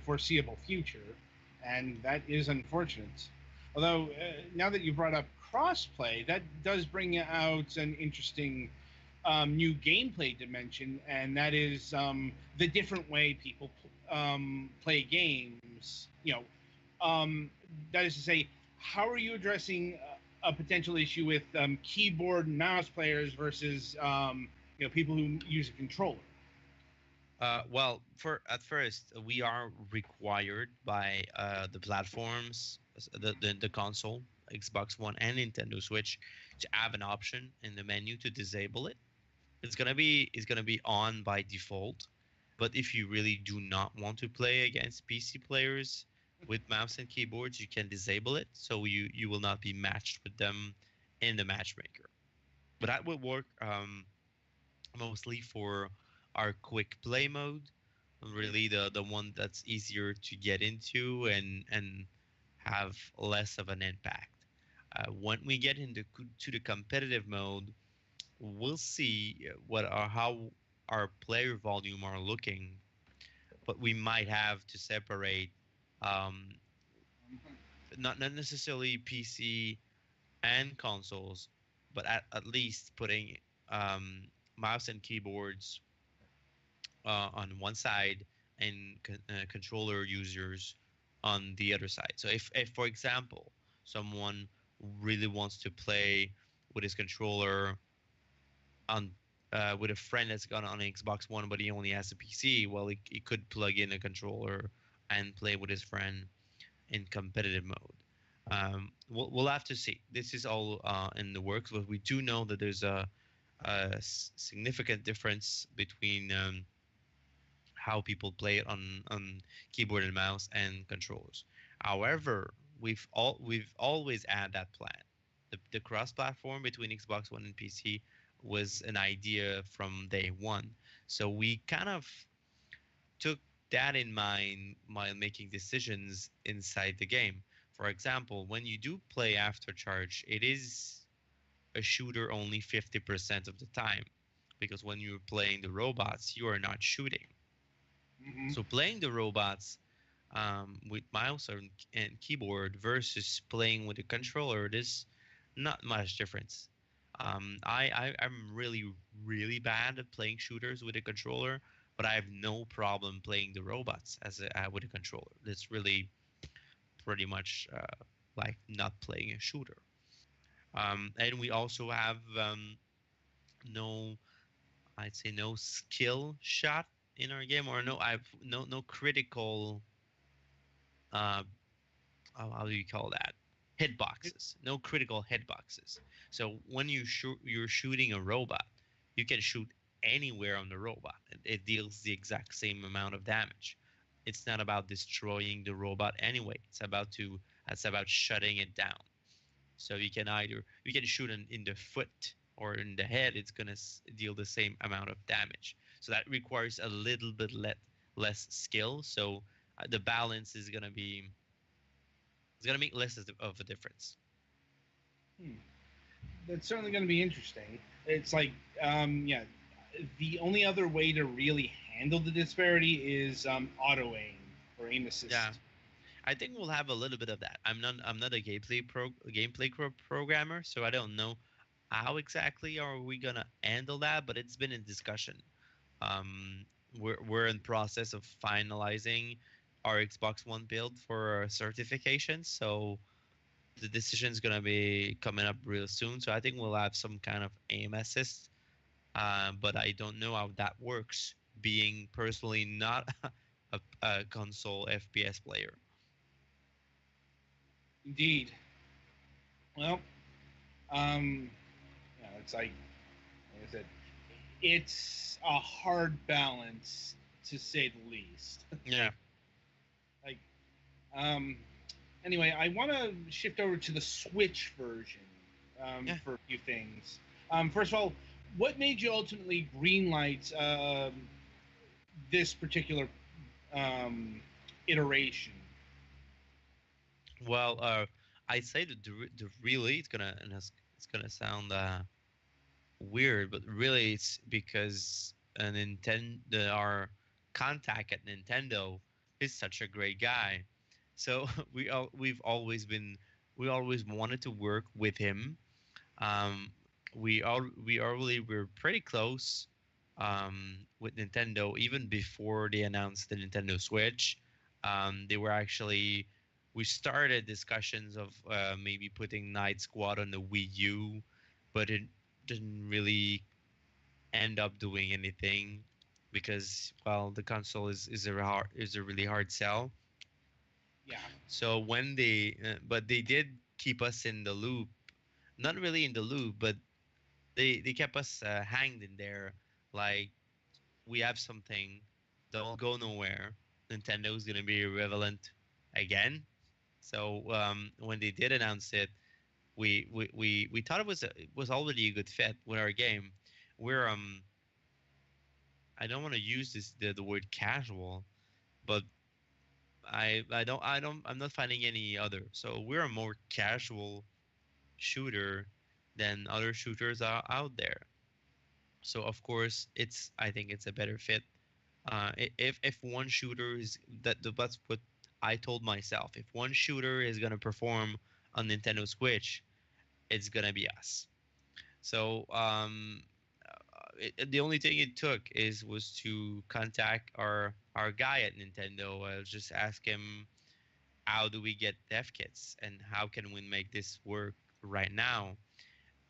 foreseeable future, and that is unfortunate. Although, now that you brought up crossplay, that does bring out an interesting new gameplay dimension, and that is the different way people play games. That is to say, how are you addressing a potential issue with keyboard and mouse players versus people who use a controller? Well, for at first we are required by the platforms, the console, Xbox One and Nintendo Switch, to have an option in the menu to disable it. It's gonna be on by default, but if you really do not want to play against PC players with mouse and keyboards, you can disable it, so you will not be matched with them in the matchmaker. But that would work mostly for our quick play mode, really the one that's easier to get into and have less of an impact. When we get into to the competitive mode, we'll see how our player volume are looking, but we might have to separate, um, not necessarily PC and consoles, but at least putting um, mouse and keyboards on one side and controller users on the other side. So if for example, someone really wants to play with his controller on with a friend that's got on an Xbox One, but he only has a PC, well, he could plug in a controller and play with his friend in competitive mode. We'll have to see. This is all in the works, but we do know that there's a significant difference between how people play it on keyboard and mouse and controllers. However, we've always had that plan. The cross-platform between Xbox One and PC was an idea from day one. So we kind of took that in mind while making decisions inside the game. For example, when you do play After Charge, it is a shooter only 50% of the time, because when you're playing the robots, you are not shooting. Hmm. So playing the robots with mouse and keyboard versus playing with a controller, there's not much difference. I'm really bad at playing shooters with a controller, but I have no problem playing the robots with a controller. That's really pretty much like not playing a shooter. And we also have no, I'd say no skill shot in our game, or I've no critical uh, how do you call that? Hitboxes. No critical hitboxes. So when you're shooting a robot, you can shoot anywhere on the robot. It deals the exact same amount of damage. It's not about destroying the robot anyway. It's about shutting it down. So you can shoot in the foot or in the head. It's gonna deal the same amount of damage. So that requires a little bit less skill. So the balance is gonna be it's gonna make less of a difference. Hmm. That's certainly going to be interesting. It's like, yeah, the only other way to really handle the disparity is auto aim or aim assist. Yeah, I think we'll have a little bit of that. I'm not a programmer, so I don't know how exactly are we gonna handle that. But it's been in discussion. Um, we're in process of finalizing our Xbox One build for certification, so the decision is gonna be coming up real soon. So I think we'll have some kind of aim assist, but I don't know how that works. Being personally not a console FPS player. Indeed. Well, um, yeah, it's like I said, it's a hard balance to say the least. Yeah. Like, um, anyway, I want to shift over to the Switch version Yeah. for a few things. First of all, what made you ultimately greenlight this particular um, iteration? Well, I say that the really it's gonna sound weird, but really it's because our contact at Nintendo is such a great guy. So we always wanted to work with him. Um, we're pretty close with Nintendo even before they announced the Nintendo Switch. They were actually we started discussions of maybe putting Night Squad on the Wii U, but it didn't really end up doing anything because well the console is a really hard sell. Yeah, So when but they did keep us in the loop, not really in the loop, but they kept us hanged in there. Like we have something, don't go nowhere. Nintendo is gonna be irrelevant again. So when they did announce it, we thought it was already a good fit with our game. We're I don't want to use the word casual, but I'm not finding any other. So we're a more casual shooter than other shooters are out there. So of course I think it's a better fit. If one shooter is that's what I told myself. If one shooter is gonna perform on Nintendo Switch, it's gonna be us. So the only thing it took was to contact our guy at Nintendo. Just ask him how do we get dev kits and how can we make this work right now.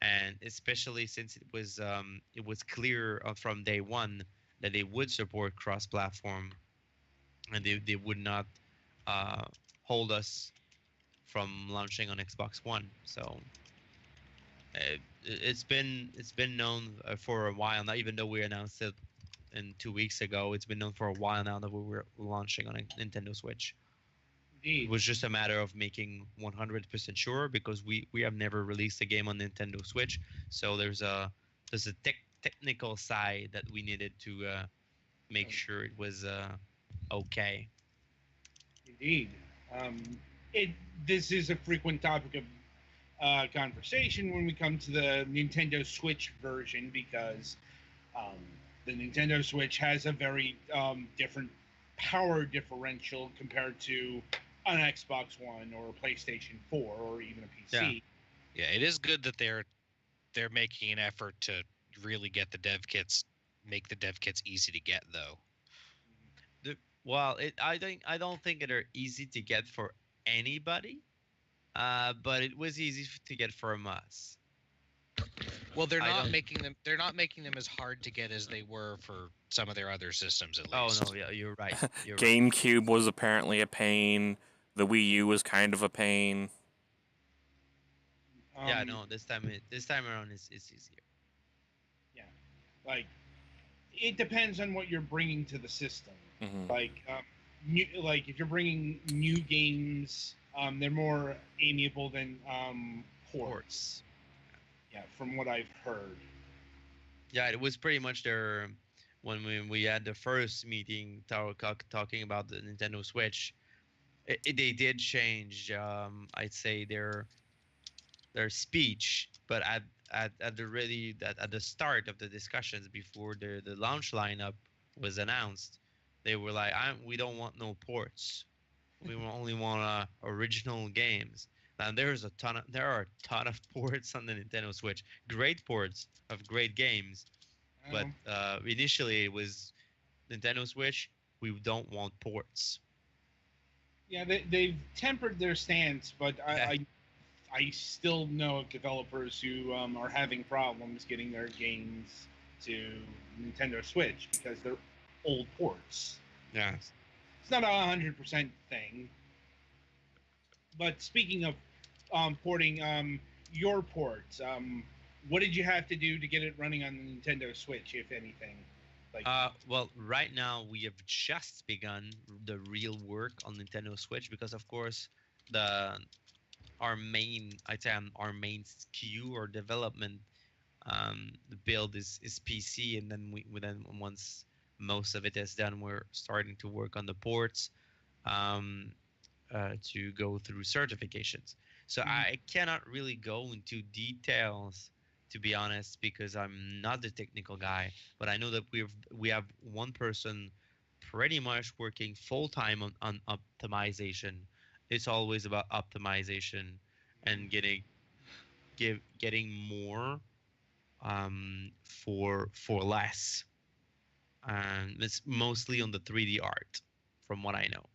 And especially since it was clear from day one that they would support cross-platform and they would not uh, hold us from launching on Xbox One. So it's been known for a while now. Even though we announced it in 2 weeks ago, it's been known for a while now that we were launching on a Nintendo Switch. It indeed. was just a matter of making 100% sure because we have never released a game on Nintendo Switch. So there's a technical side that we needed to make sure it was okay. Indeed. Um, it This is a frequent topic of conversation when we come to the Nintendo Switch version because um, the Nintendo Switch has a very different power differential compared to an Xbox One or a PlayStation 4 or even a PC. Yeah, it is good that they're making an effort to really get the dev kits, make the dev kits easy to get, though. Well, I don't think they're easy to get for anybody, but it was easy to get from us. Well, they're I not don't- making them. They're not making them as hard to get as they were for some of their other systems, at Oh least. no, yeah, you're right. You're right. GameCube was apparently a pain. The Wii U was kind of a pain. Yeah, no, this time around it's easier. Like, it depends on what you're bringing to the system. Mhm. Like, like if you're bringing new games, they're more amiable than ports. Yeah, from what I've heard. Yeah, it was pretty much their when we had the first meeting talking about the Nintendo Switch. They did change, I'd say their speech, but at the start of the discussions before the launch lineup was announced, they were like, we don't want no ports. We only want original games. And there are a ton of ports on the Nintendo Switch, great ports of great games. But initially it was Nintendo Switch. We don't want ports. Yeah, they've tempered their stance, but I still know of developers who are having problems getting their games to Nintendo Switch because they're old ports. Yeah. It's not a 100% thing. But speaking of porting, your ports, what did you have to do to get it running on the Nintendo Switch, if anything? Like, Well, right now we have just begun the real work on Nintendo Switch because, of course, our main SKU or development the build is PC, and then we then once most of it is done, we're starting to work on the ports to go through certifications. So I cannot really go into details, to be honest, because I'm not the technical guy. But I know that we have one person pretty much working full time on optimization. It's always about optimization and getting more for less. And it's mostly on the 3D art, from what I know.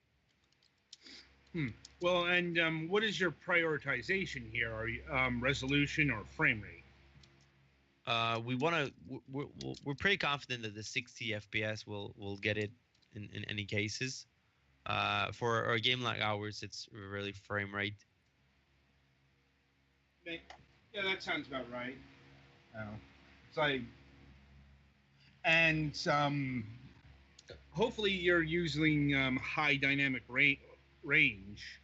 well, and what is your prioritization here? Are you resolution or frame rate? We want to. We're pretty confident that the 60 FPS will get it in any cases. For a game like ours, it's really frame rate. Yeah, that sounds about right. It's like, and hopefully you're using high dynamic range.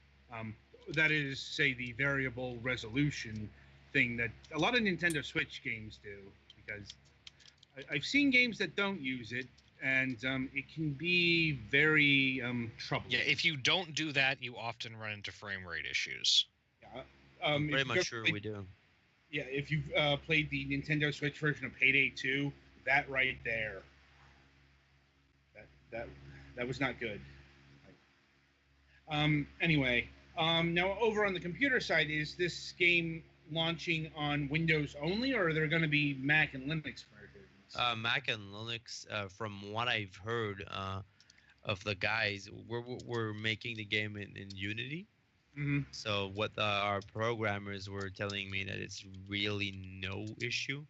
That is, say, the variable resolution thing that a lot of Nintendo Switch games do, because I've seen games that don't use it, and it can be very troubling. Yeah, if you don't do that, you often run into frame rate issues. Yeah. I'm pretty much sure we do. Yeah, if you've played the Nintendo Switch version of Payday 2, that right there, that was not good. Anyway, now over on the computer side, is this game launching on Windows only, or are there going to be Mac and Linux versions? Mac and Linux, from what I've heard of the guys, we're making the game in Unity. Mm-hmm. So what our programmers were telling me that it's really no issue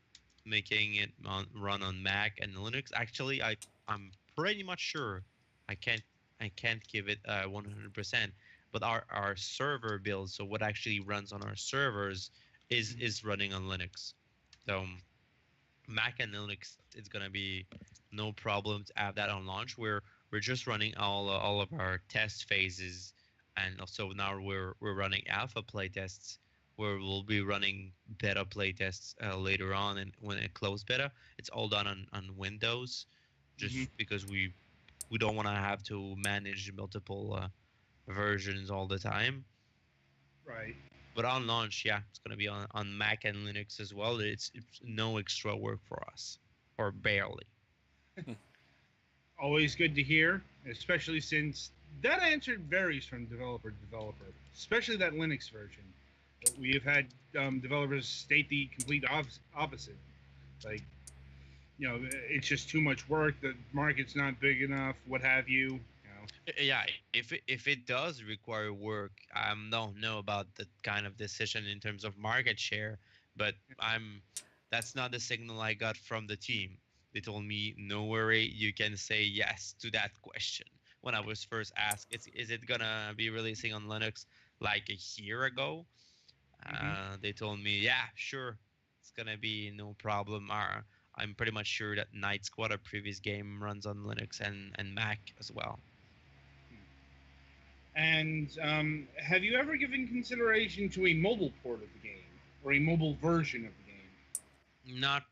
making it run on Mac and Linux. Actually, I'm pretty much sure. I can't give it 100%, but our server build, so what actually runs on our servers, is running on Linux. So Mac and Linux, it's gonna be no problem to have that on launch. We're just running all of our test phases, and also now we're running alpha playtests, where we'll be running beta playtests later on, and when it close beta, it's all done on Windows, just because we don't want to have to manage multiple versions all the time. Right. But on launch, yeah, it's gonna be on Mac and Linux as well. It's no extra work for us, or barely. Always good to hear. especially since that answer varies from developer to developer, especially that Linux version. We have had developers state the complete opposite. Like, it's just too much work. The market's not big enough. What have you? Yeah, if it does require work, I don't know about the kind of decision in terms of market share, but that's not the signal I got from the team. They told me, no worry, you can say yes to that question. When I was first asked, is it gonna be releasing on Linux like a year ago? They told me, yeah, sure, it's gonna be no problem. I'm pretty much sure that Night Squad, a previous game, runs on Linux and Mac as well. And have you ever given consideration to a mobile port of the game or a mobile version of the game? Not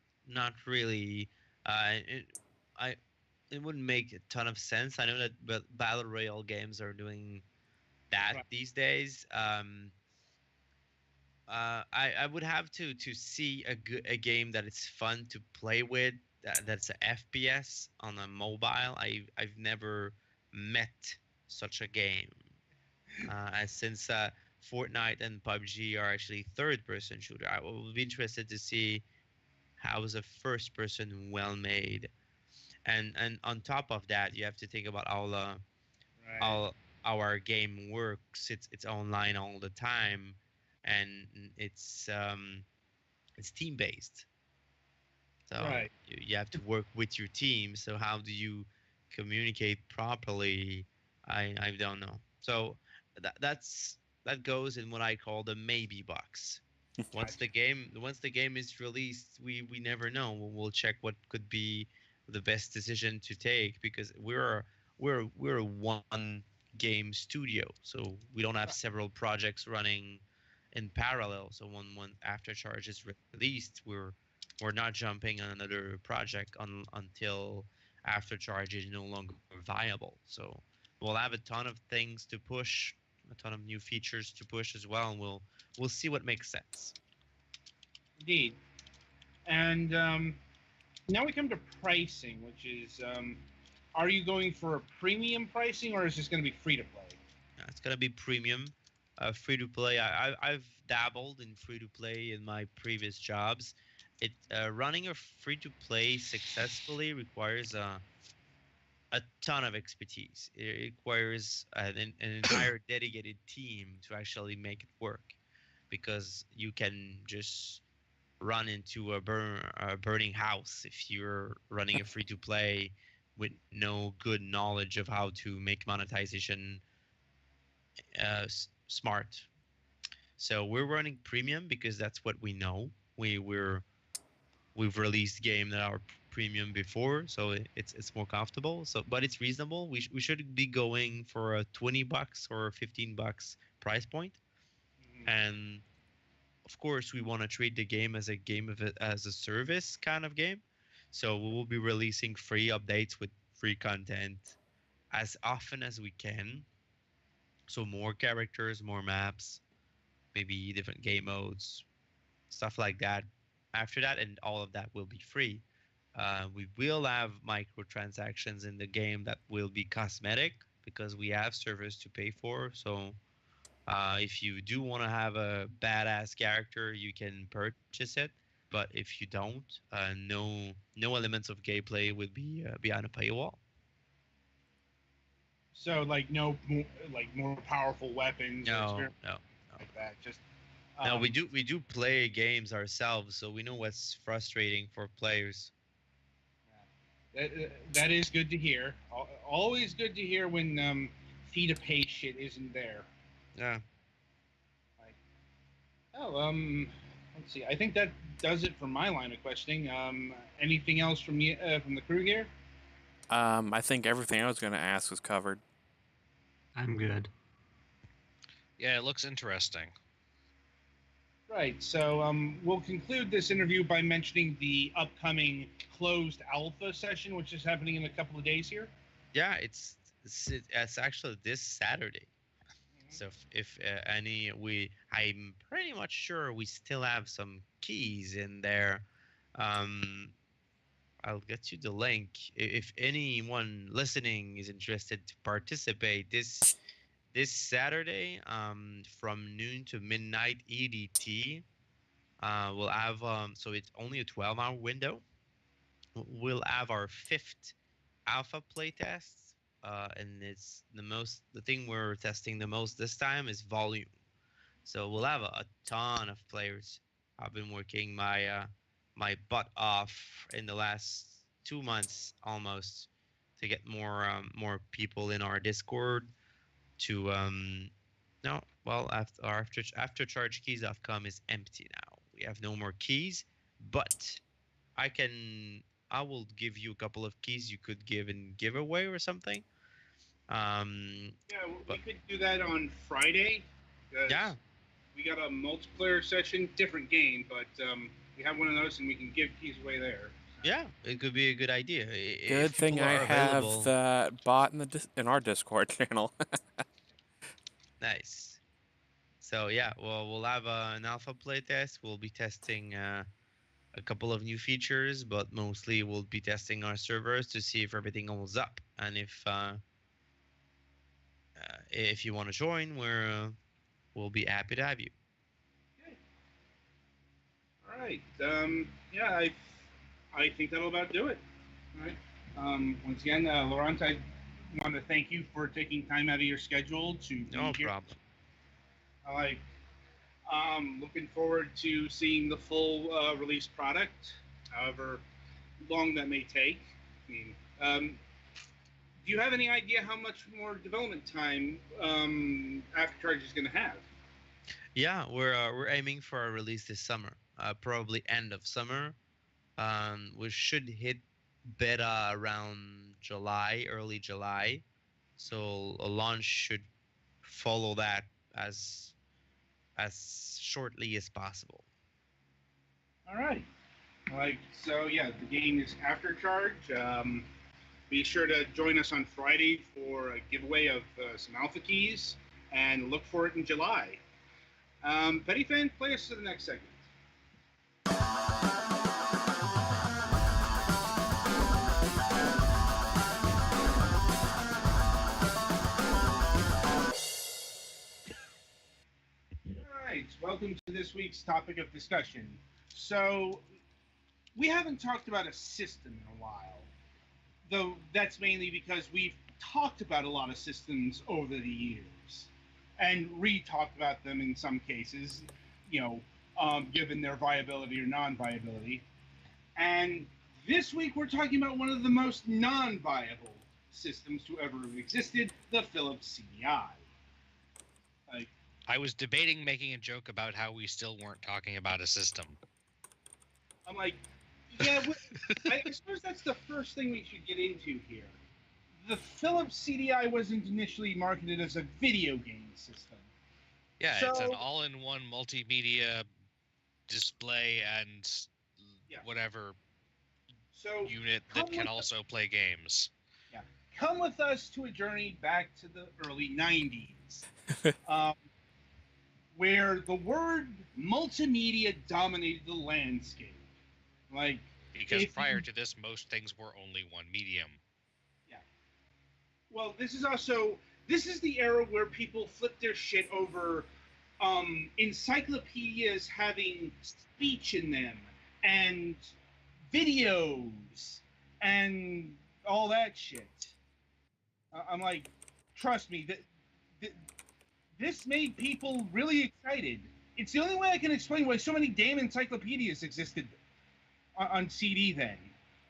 really. It, I it wouldn't make a ton of sense. I know that battle royale games are doing that Right. these days. I would have to see a game that is fun to play with. That's a FPS on a mobile. I've never met such a game. Since Fortnite and PUBG are actually third-person shooter, I will be interested to see how is a first-person well made. And on top of that, you have to think about Right. how our game works. It's online all the time, and it's team based. So Right. you have to work with your team. So how do you communicate properly? I don't know. So that goes in what I call the maybe box. Gotcha. Once the game is released, we never know. We'll check what could be the best decision to take because we're a one game studio, so we don't have several projects running in parallel. So when After Charge is released, we're not jumping on another project until After Charge is no longer viable. So we'll have a ton of things to push, a ton of new features to push as well, and we'll see what makes sense. Indeed. And now we come to pricing, which is, are you going for a premium pricing or is this going to be free to play? It's gonna be premium, free to play. I've dabbled in free to play in my previous jobs. It Running a free to play successfully requires a ton of expertise. It requires an entire dedicated team to actually make it work, because you can just run into a burning house if you're running a free to play with no good knowledge of how to make monetization smart. So we're running premium because that's what we know. We've released game that are premium before, so it's more comfortable. So but it's reasonable. We should be going for a $20 or $15 price point, and of course we want to treat the game as a game of it as a service kind of game. So we will be releasing free updates with free content as often as we can. So more characters, more maps, maybe different game modes, stuff like that. After that, and all of that will be free. We will have microtransactions in the game that will be cosmetic because we have servers to pay for. So if you do want to have a badass character, you can purchase it. But if you don't, no elements of gameplay will be behind a paywall. So, like, no, like more powerful weapons or No, experiments no, no. like that. Just No, um, we do play games ourselves, so we know what's frustrating for players. that is good to hear. Always good to hear when fee to pay shit isn't there. Yeah. Like, oh, let's see. I think that does it for my line of questioning. Anything else from you from the crew here? I think everything I was going to ask was covered. I'm good. Yeah, it looks interesting. Right. So we'll conclude this interview by mentioning the upcoming closed alpha session, which is happening in a couple of days here. Yeah, it's actually this Saturday. So if any, I'm pretty much sure we still have some keys in there. Um, I'll get you the link. If anyone listening is interested to participate this Saturday, from noon to midnight EDT, we'll have so it's only a 12-hour window. We'll have our fifth alpha playtest, and it's the thing we're testing the most this time is volume. So we'll have a ton of players. I've been working my butt off in the last 2 months almost to get more people in our Discord to no, well, after chargekeys.com is empty now. We have no more keys, but I will give you a couple of keys you could give in giveaway or something. Yeah, we But could do that on Friday. 'Cause yeah, we got a multiplayer session, different game, but we have one of those, and we can give keys away there. yeah, it could be a good idea. Good If thing people I are have available. the bot in our Discord channel. Nice. So yeah, well, we'll have an alpha playtest. We'll be testing a couple of new features, but mostly we'll be testing our servers to see if everything holds up. And if you want to join, we'll be happy to have you. Okay. All right. Yeah, I think that'll about do it. All right. Once again, Laurent, I want to thank you for taking time out of your schedule to be No here. problem. Looking forward to seeing the full release product, however long that may take. I mean, do you have any idea how much more development time Aftercharge is going to have? Yeah, we're aiming for a release this summer, probably end of summer. We should hit beta around July, early July. So a launch should follow that as shortly as possible. All right. So yeah, the game is Aftercharge. Be sure to join us on Friday for a giveaway of some alpha keys, and look for it in July. Petty Fan, play us to the next segment. All right, welcome to this week's topic of discussion. So, we haven't talked about a system in a while, though that's mainly because we've talked about a lot of systems over the years, and re-talked about them in some cases, given their viability or non-viability. And this week we're talking about one of the most non-viable systems to ever have existed, the Philips CDI. I was debating making a joke about how we still weren't talking about a system. I'm like, yeah, I suppose that's the first thing we should get into here. The Philips CDI wasn't initially marketed as a video game system. Yeah, it's an all-in-one multimedia display and whatever unit that can also play games. Yeah. Come with us to a journey back to the early 90s, where the word multimedia dominated the landscape. Because prior to this, most things were only one medium. Yeah. Well, this is the era where people flip their shit over encyclopedias having speech in them, and videos, and all that shit. I'm like, trust me, this made people really excited. It's the only way I can explain why so many damn encyclopedias existed on CD then.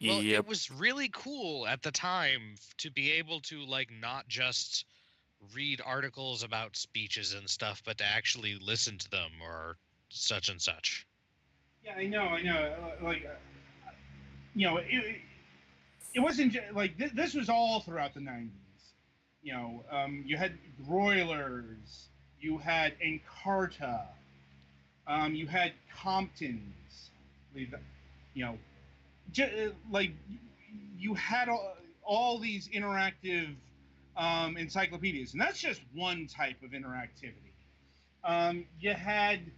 Well, it was really cool at the time to be able to not just read articles about speeches and stuff, but to actually listen to them or such and such. Yeah, I know. It wasn't this was all throughout the 90s. You had Broilers, you had Encarta, you had Comptons, you had all these interactive encyclopedias, and that's just one type of interactivity. You had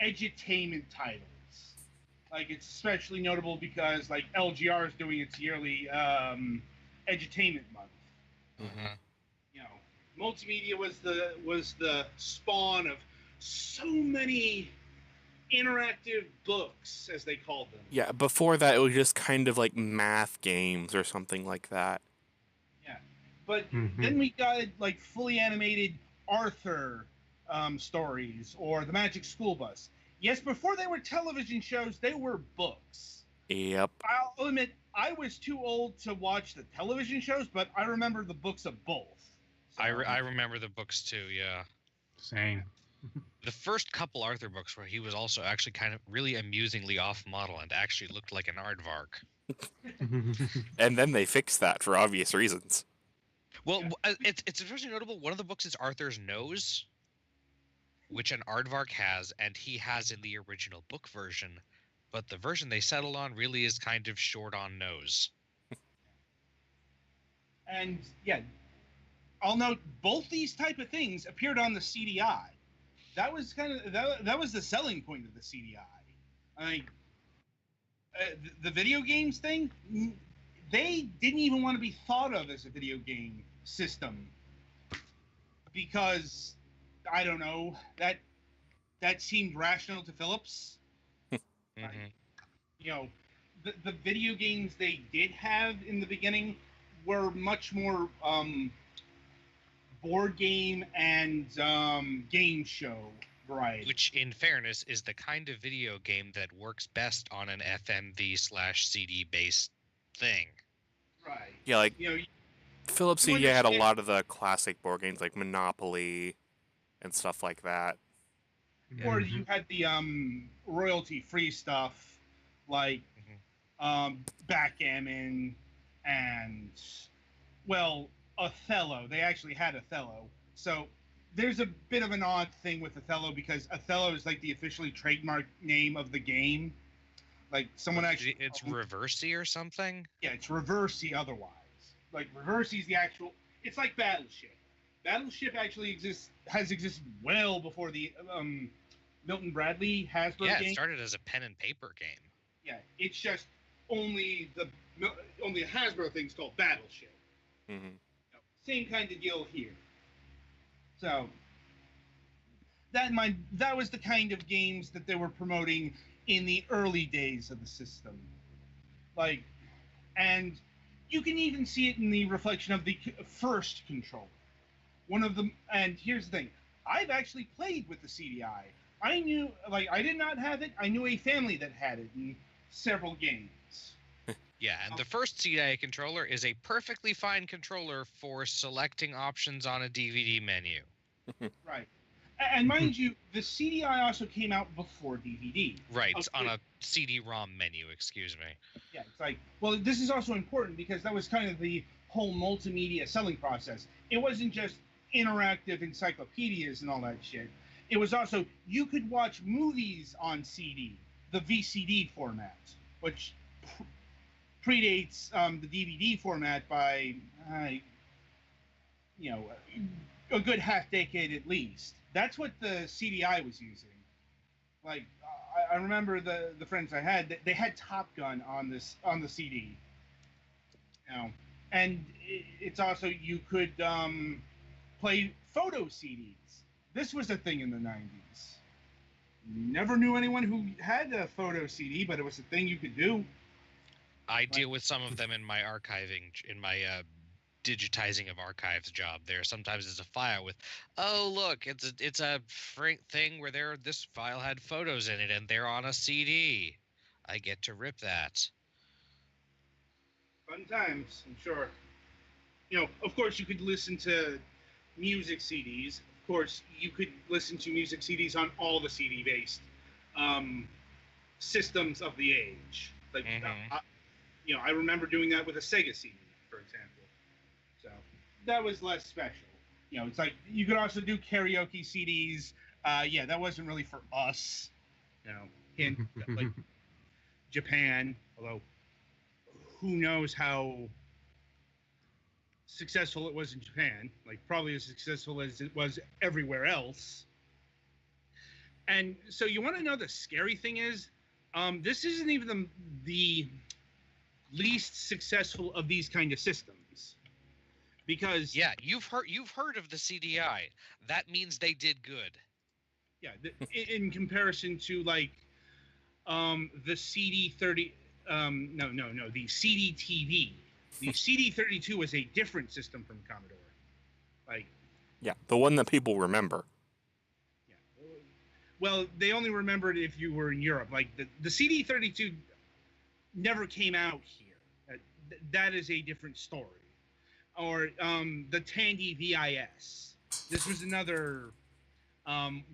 edutainment titles, Like, it's especially notable because, like, LGR is doing its yearly edutainment month. Uh-huh. You know, multimedia was the spawn of so many interactive books, as they called them. Yeah, before that, it was just kind of like math games or something like that. Yeah, but Mhm. then we got like fully animated Arthur stories or the Magic School Bus. Yes, before they were television shows, they were books. Yep. I'll admit I was too old to watch the television shows, but I remember the books of both. So, I remember the books too. Yeah, Same. the first couple Arthur books where he was also actually kind of really amusingly off model and actually looked like an aardvark. And then they fixed that for obvious reasons. Well, it's especially notable. One of the books is Arthur's nose, which an aardvark has, and he has in the original book version. But the version they settled on really is kind of short on nose. and yeah, I'll note both these type of things appeared on the CDI. That was kind of that was the selling point of the CDI. I mean, the video games thing, they didn't even want to be thought of as a video game system because I don't know, that seemed rational to Phillips. Mm-hmm. You know, the video games they did have in the beginning were much more board game and game show variety. Which, in fairness, is the kind of video game that works best on an FMV/CD based thing. Right. Yeah, like You know, Philips you CDI had a understand- lot of the classic board games like Monopoly and stuff like that. or you had the royalty-free stuff like backgammon and, well, Othello. They actually had Othello. So there's a bit of an odd thing with Othello because Othello is like the officially trademark name of the game. Like someone actually, It's reversey or something. yeah, it's reversey otherwise. Like reversey is the actual. It's like Battleship. Battleship actually has existed well before the Milton Bradley Hasbro Yeah, game. it started as a pen and paper game. Yeah, it's just only the Hasbro thing's called Battleship. Mm-hmm. Same kind of deal here. So that was the kind of games that they were promoting in the early days of the system. Like, and you can even see it in the reflection of the first controller. One of them, and here's the thing: I've actually played with the CDI. I knew, like, I did not have it. I knew a family that had it in several games. Yeah, and the first CDI controller is a perfectly fine controller for selecting options on a DVD menu. Right. And mind you, the CDI also came out before DVD. Right, Okay. on a CD-ROM menu, excuse me. Yeah, it's like, well, this is also important because that was kind of the whole multimedia selling process. It wasn't just interactive encyclopedias and all that shit. It was also, you could watch movies on CD, the VCD format, which predates the DVD format by, a good half decade at least. That's what the CDI was using. Like, I remember the friends I had, they had Top Gun on the CD. You know, and it's also, you could play photo CDs. This was a thing in the 90s. Never knew anyone who had a photo CD, but it was a thing you could do. I deal with some of them in my archiving, in my digitizing of archives job. There sometimes it's a file with, oh look, it's a thing where this file had photos in it and they're on a CD. I get to rip that. Fun times, I'm sure. You know, of course, you could listen to music CDs. Of course, you could listen to music CDs on all the CD-based systems of the age. Like, I remember doing that with a Sega CD, for example. So that was less special. You know, it's like you could also do karaoke CDs. That wasn't really for us. You know, in like Japan, although who knows how successful it was in Japan, like probably as successful as it was everywhere else. And so you want to know the scary thing is, This isn't even the least successful of these kind of systems, because Yeah, you've heard of the CDI. That means they did good. yeah, in comparison to like the CD30, no, the CD-TV. The CD32 was a different system from Commodore. Like, Yeah, the one that people remember. yeah. Well, they only remembered if you were in Europe. Like the CD32 never came out here. That is a different story. Or the Tandy VIS. This was another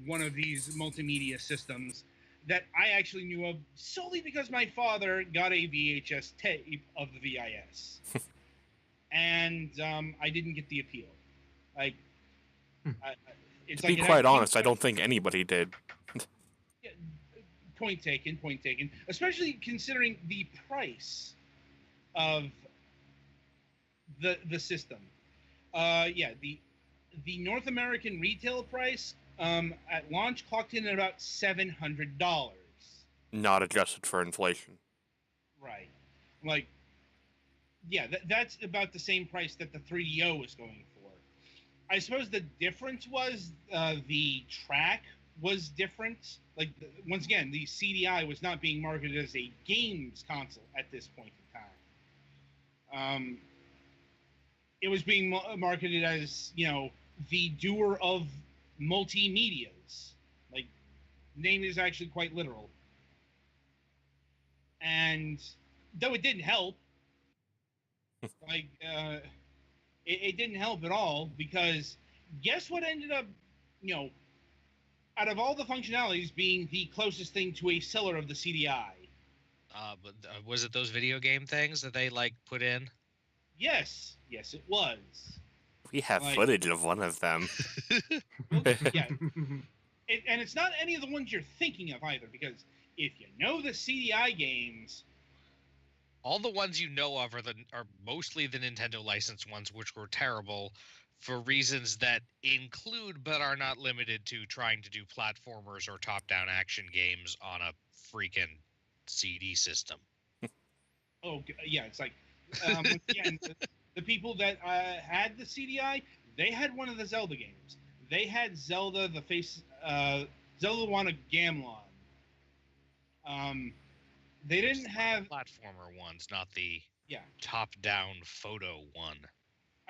one of these multimedia systems that I actually knew of solely because my father got a VHS tape of the VIS. And I didn't get the appeal. Like, it's To like be quite honest, I don't think anybody did. Yeah, point taken. Especially considering the price of the system. Yeah, the North American retail price at launch clocked in at about $700. Not adjusted for inflation. Right. Like, yeah, that's about the same price that the 3DO was going for. I suppose the difference was the track was different. Like, once again, the CDI was not being marketed as a games console at this point in time. It was being marketed as, the doer of multimedias. Like, name is actually quite literal. And though it didn't help, like, it didn't help at all, because guess what ended up, out of all the functionalities, being the closest thing to a seller of the CDI? But was it those video game things that they like put in? Yes, it was. We have footage of one of them. Well, yeah, and it's not any of the ones you're thinking of either, because if you know the CDI games, all the ones you know of are mostly the Nintendo licensed ones, which were terrible for reasons that include but are not limited to trying to do platformers or top-down action games on a freaking CD system. Oh yeah, it's like again, the people that had the CDI, they had one of the Zelda games. They had Zelda Zelda Wand of Gamelon. They didn't have platformer ones, not the yeah top-down photo one.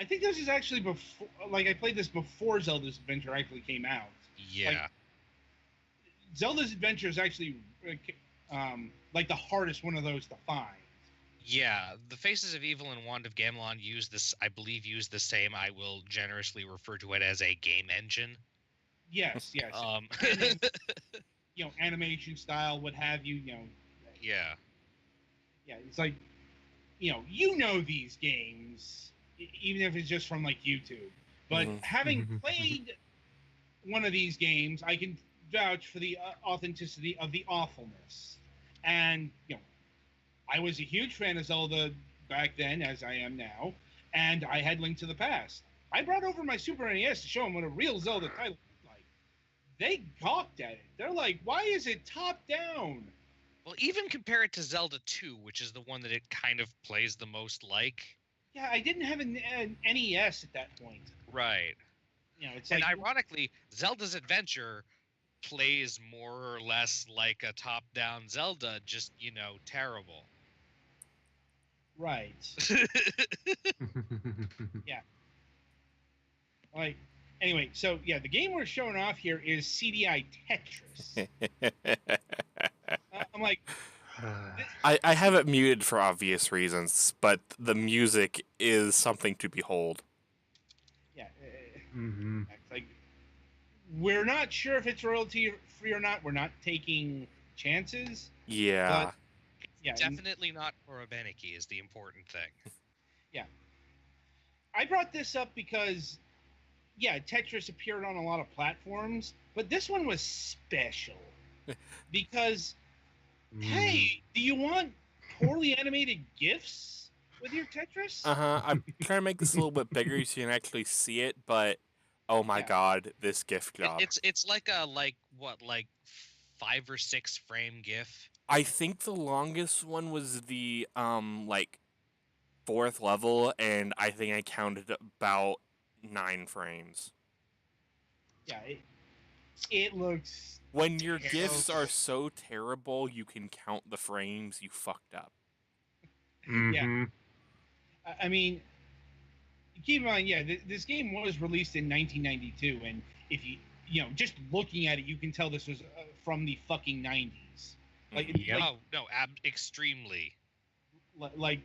I think this is actually before. Like, I played this before Zelda's Adventure actually came out. Yeah. Like, Zelda's Adventure is actually like the hardest one of those to find. Yeah, the Faces of Evil and Wand of Gamelon use this. I believe use the same. I will generously refer to it as a game engine. Yes. And then, animation style, what have you. Yeah. Yeah, it's like, these games, even if it's just from like YouTube. But having played one of these games, I can vouch for the authenticity of the awfulness. And I was a huge fan of Zelda back then, as I am now, and I had Link to the Past. I brought over my Super NES to show them what a real Zelda title looked like. They gawked at it. They're like, "Why is it top down?" Well, even compare it to Zelda 2, which is the one that it kind of plays the most like. Yeah, I didn't have an NES at that point. Right. It's and like, ironically, Zelda's Adventure plays more or less like a top-down Zelda, just, terrible. Right. Yeah. Like, anyway, so yeah, the game we're showing off here is CDI Tetris. I'm like, I have it muted for obvious reasons, but the music is something to behold. Yeah. It's like, we're not sure if it's royalty free or not. We're not taking chances. Yeah. But, yeah. Definitely not Orobeniki is the important thing. Yeah. I brought this up because, yeah, Tetris appeared on a lot of platforms, but this one was special because, hey, do you want poorly animated GIFs with your Tetris? I'm trying to make this a little bit bigger so you can actually see it, but oh my god, this GIF job. It's like a 5 or 6 frame GIF. I think the longest one was the like 4th level, and I think I counted about 9 frames. Yeah, it looks When your terrible. gifts are so terrible you can count the frames, you fucked up. Mm-hmm. I mean, keep in mind, yeah, this game was released in 1992, and if you know, just looking at it, you can tell this was from the fucking 90s. Like, Yep. Oh no, extremely. like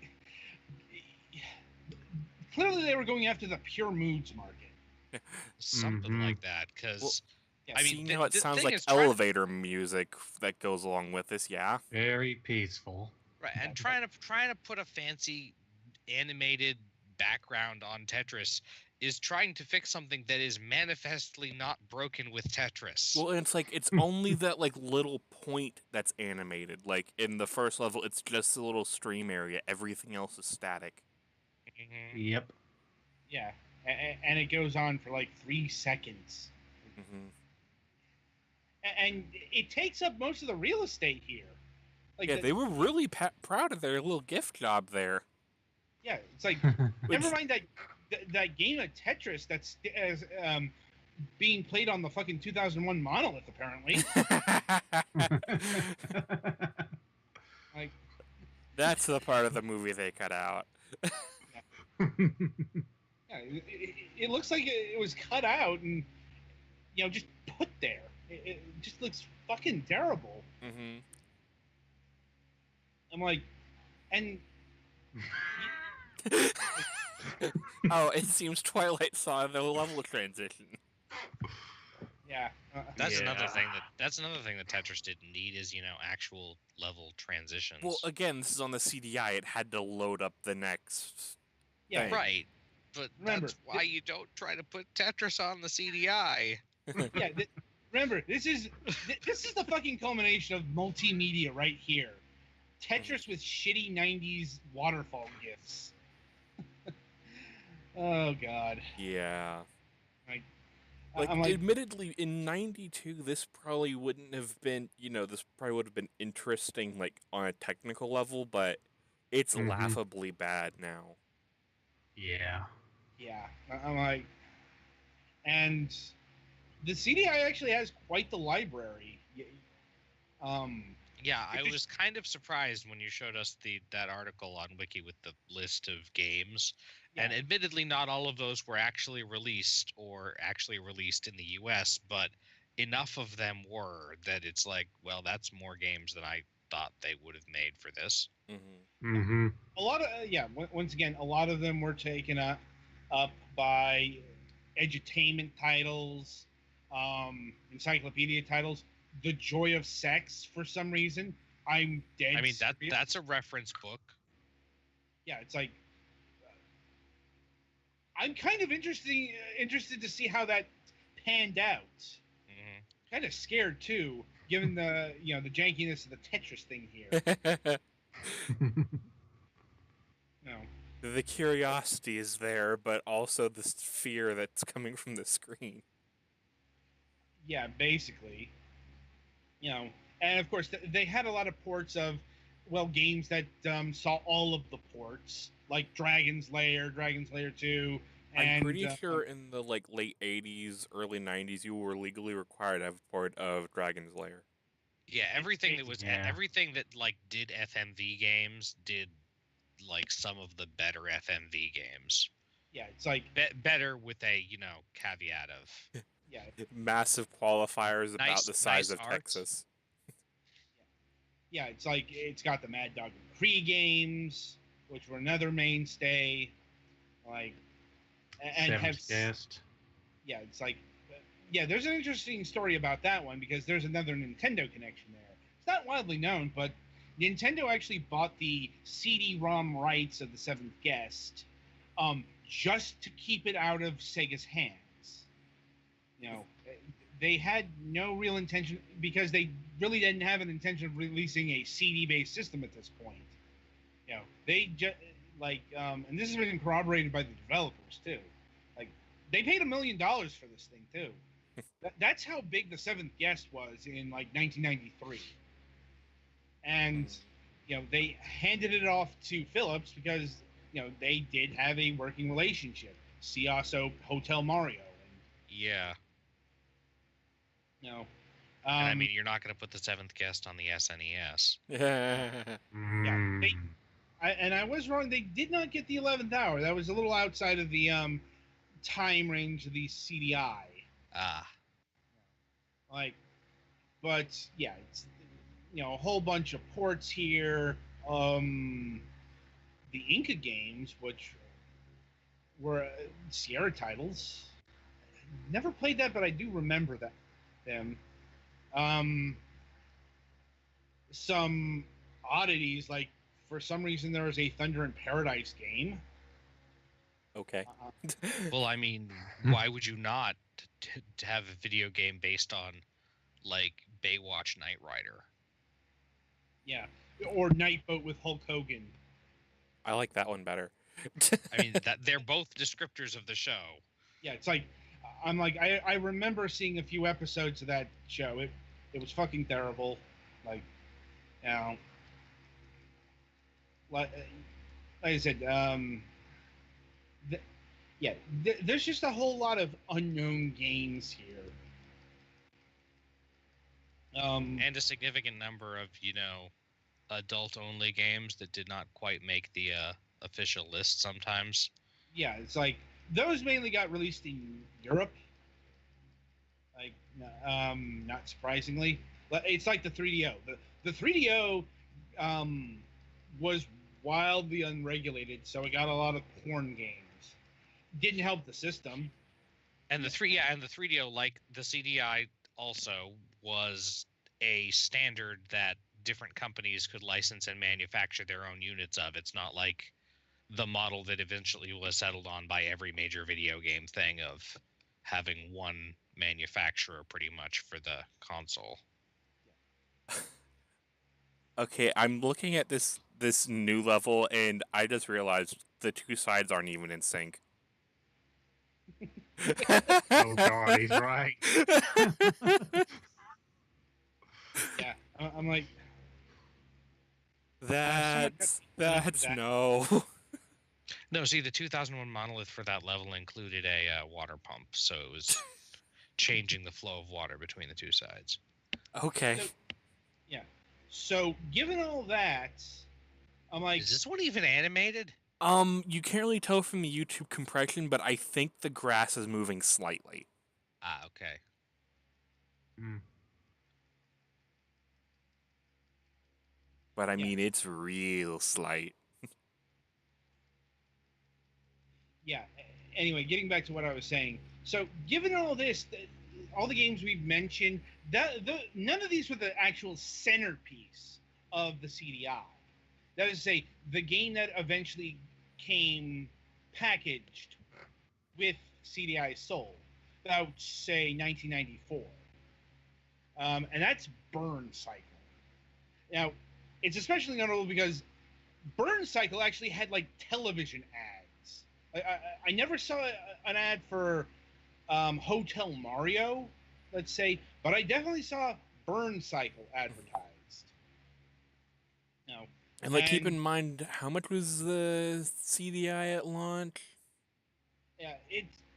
clearly they were going after the pure moods market. Something Mhm. like that, because Yeah, I mean, Seeing the- how it the sounds thing like is trying to- elevator music that goes along with this, yeah. Very peaceful. right, and trying to put a fancy animated background on Tetris is trying to fix something that is manifestly not broken with Tetris. Well, and it's like it's only that like little point that's animated. Like in the first level, it's just a little stream area. Everything else is static. Mhm. Yep. yeah, and it goes on for like 3 seconds, Hmm. and it takes up most of the real estate here. Like, Yeah, they were really proud of their little gift job there. yeah, it's like Which- never mind that game of Tetris that's being played on the fucking 2001 monolith apparently. Like, That's the part of the movie they cut out. yeah, it looks like it was cut out and just put there. It just looks fucking terrible. Hmm. I'm like, and Oh, it seems Twilight saw the level transition. yeah, That's another Yeah. thing that Tetris didn't need is actual level transitions. Well, again, this is on the CDI. It had to load up the next. yeah, thing. right, but Remember, that's why you don't try to put Tetris on the CDI. yeah. Remember, this is the fucking culmination of multimedia right here. Tetris with shitty 90s waterfall gifs. Oh god. Yeah. I'm Like, like, admittedly, in '92, this probably wouldn't have been, this probably would have been interesting, like, on a technical level, but it's Mhm. laughably bad now. Yeah. yeah. I'm like, and the CDI actually has quite the library. Yeah, I It was kind of surprised when you showed us that article on Wiki with the list of games. Yeah. And admittedly, not all of those were actually released in the US, but enough of them were that it's like, well, that's more games than I thought they would have made for this. Mm-hmm. Mm-hmm. A lot of once again, a lot of them were taken up by edutainment titles, encyclopedia titles. The Joy of Sex, for some reason, I'm dead. I mean, serious. that's a reference book. Yeah, it's like I'm kind of interested to see how that panned out. Mhm. Kind of scared too, given the the jankiness of the Tetris thing here. No. The curiosity is there, but also this fear that's coming from the screen. Yeah, basically. And of course they had a lot of ports of games that saw all of the ports, like Dragon's Lair 2. And, I'm pretty sure in the late '80s, early '90s, you were legally required to have a port of Dragon's Lair. Yeah, everything that was Yeah. everything that did FMV games did some of the better FMV games. yeah, it's like Better with a caveat of yeah, Massive qualifiers about Nice- the size nice of art. Texas. yeah, it's like it's got the Mad Dog and Cree games, which were another mainstay. Like, and have Seventh guest. yeah, it's like there's an interesting story about that one because there's another Nintendo connection there. It's not widely known, but Nintendo actually bought the CD-ROM rights of the Seventh Guest, just to keep it out of Sega's hands. They had no real intention because they really didn't have an intention of releasing a CD-based system at this point. They just and this has been corroborated by the developers too. Like, they paid $1 million for this thing too. That's how big the Seventh Guest was in 1993. and they handed it off to Philips because they did have a working relationship. See also Hotel Mario, Yeah. and And I mean, you're not going to put the seventh guest on the SNES. yeah. I was wrong. They did not get the 11th hour. That was a little outside of the time range of the CDI. Ah. But yeah, it's a whole bunch of ports here. The Inca games, which were Sierra titles. Never played that, but I do remember them. Some oddities, like for some reason there was a Thunder in Paradise game. Okay. Well, I mean, why would you not to have a video game based on like Baywatch Knight Rider? Yeah, or Nightboat with Hulk Hogan. I like that one better. I mean, that they're both descriptors of the show. Yeah, it's like I remember seeing a few episodes of that show. It was fucking terrible. Like I said, there's just a whole lot of unknown games here. And a significant number of, adult-only games that did not quite make the official list sometimes. Yeah, it's like those mainly got released in Europe. Like, not surprisingly, it's like the 3DO. The 3DO was wildly unregulated, so it got a lot of porn games. Didn't help the system. And the 3DO, like the CDI, also was a standard that different companies could license and manufacture their own units of. It's not like the model that eventually was settled on by every major video game thing of having one manufacturer pretty much for the console. Okay, I'm looking at this new level, and I just realized the two sides aren't even in sync. Oh God, he's right. Yeah, I'm like, that's no. No, see, the 2001 monolith for that level included a water pump, so it was changing the flow of water between the two sides. Okay. So given all that, I'm like, is this one even animated? You can't really tell from the YouTube compression, but I think the grass is moving slightly. Ah, okay. But I mean, it's real slight. Yeah. Anyway, getting back to what I was saying. So, given all this, all the games we've mentioned, none of these were the actual centerpiece of the CDI. That is to say, the game that eventually came packaged with CDI sold. That would say 1994. And that's Burn Cycle. Now, it's especially notable because Burn Cycle actually had like television ads. I never saw an ad for Hotel Mario, let's say, but I definitely saw Burn Cycle advertised. No. And keep in mind, how much was the CDI at launch? Yeah,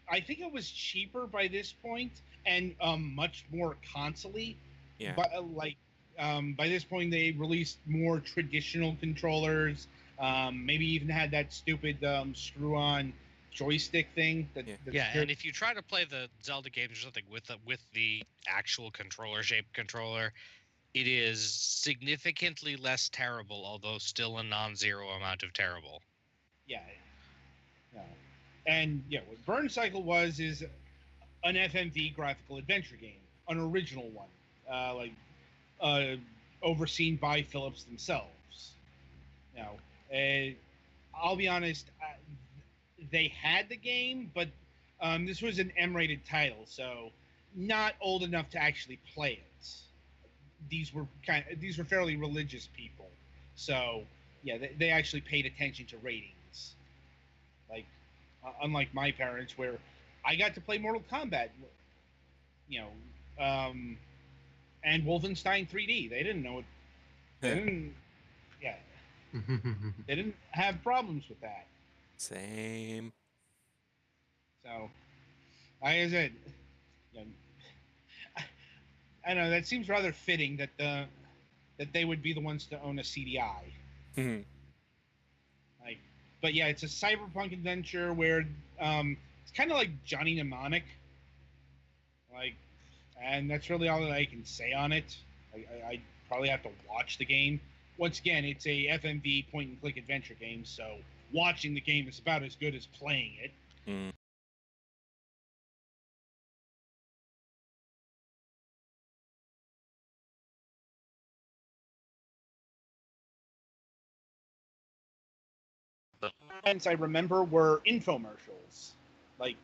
I think it was cheaper by this point and much more console-y. Yeah. But by this point, they released more traditional controllers. Maybe even had that stupid screw-on joystick thing. And if you try to play the Zelda games or something with the actual controller-shaped controller, it is significantly less terrible, although still a non-zero amount of terrible. Yeah. And what Burn Cycle is an FMV graphical adventure game, an original one, overseen by Philips themselves. Now, I'll be honest, they had the game, but this was an M-rated title, so not old enough to actually play it. These were fairly religious people, so yeah, they actually paid attention to ratings. Like, unlike my parents, where I got to play Mortal Kombat, and Wolfenstein 3D. They didn't know They didn't, yeah, they didn't have problems with that. Same. So, like I said, you know, I know that seems rather fitting that they would be the ones to own a CDI. Hmm. Like, but yeah, it's a cyberpunk adventure where it's kind of like Johnny Mnemonic. Like, and that's really all that I can say on it. I probably have to watch the game. Once again, it's a FMV point and click adventure game, so watching the game is about as good as playing it. Mm. I remember were infomercials. Like,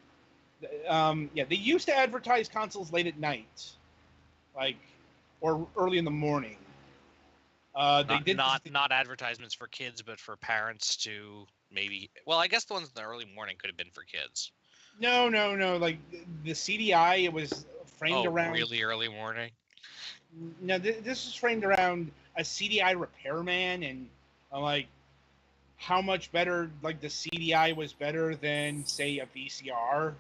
yeah, they used to advertise consoles late at night, like, or early in the morning. They did not advertisements for kids, but for parents to maybe. Well, I guess the ones in the early morning could have been for kids. No. Like the CDI, it was framed around. Really early morning. No, this is framed around a CDI repairman, and like how much better, like the CDI was better than say a VCR,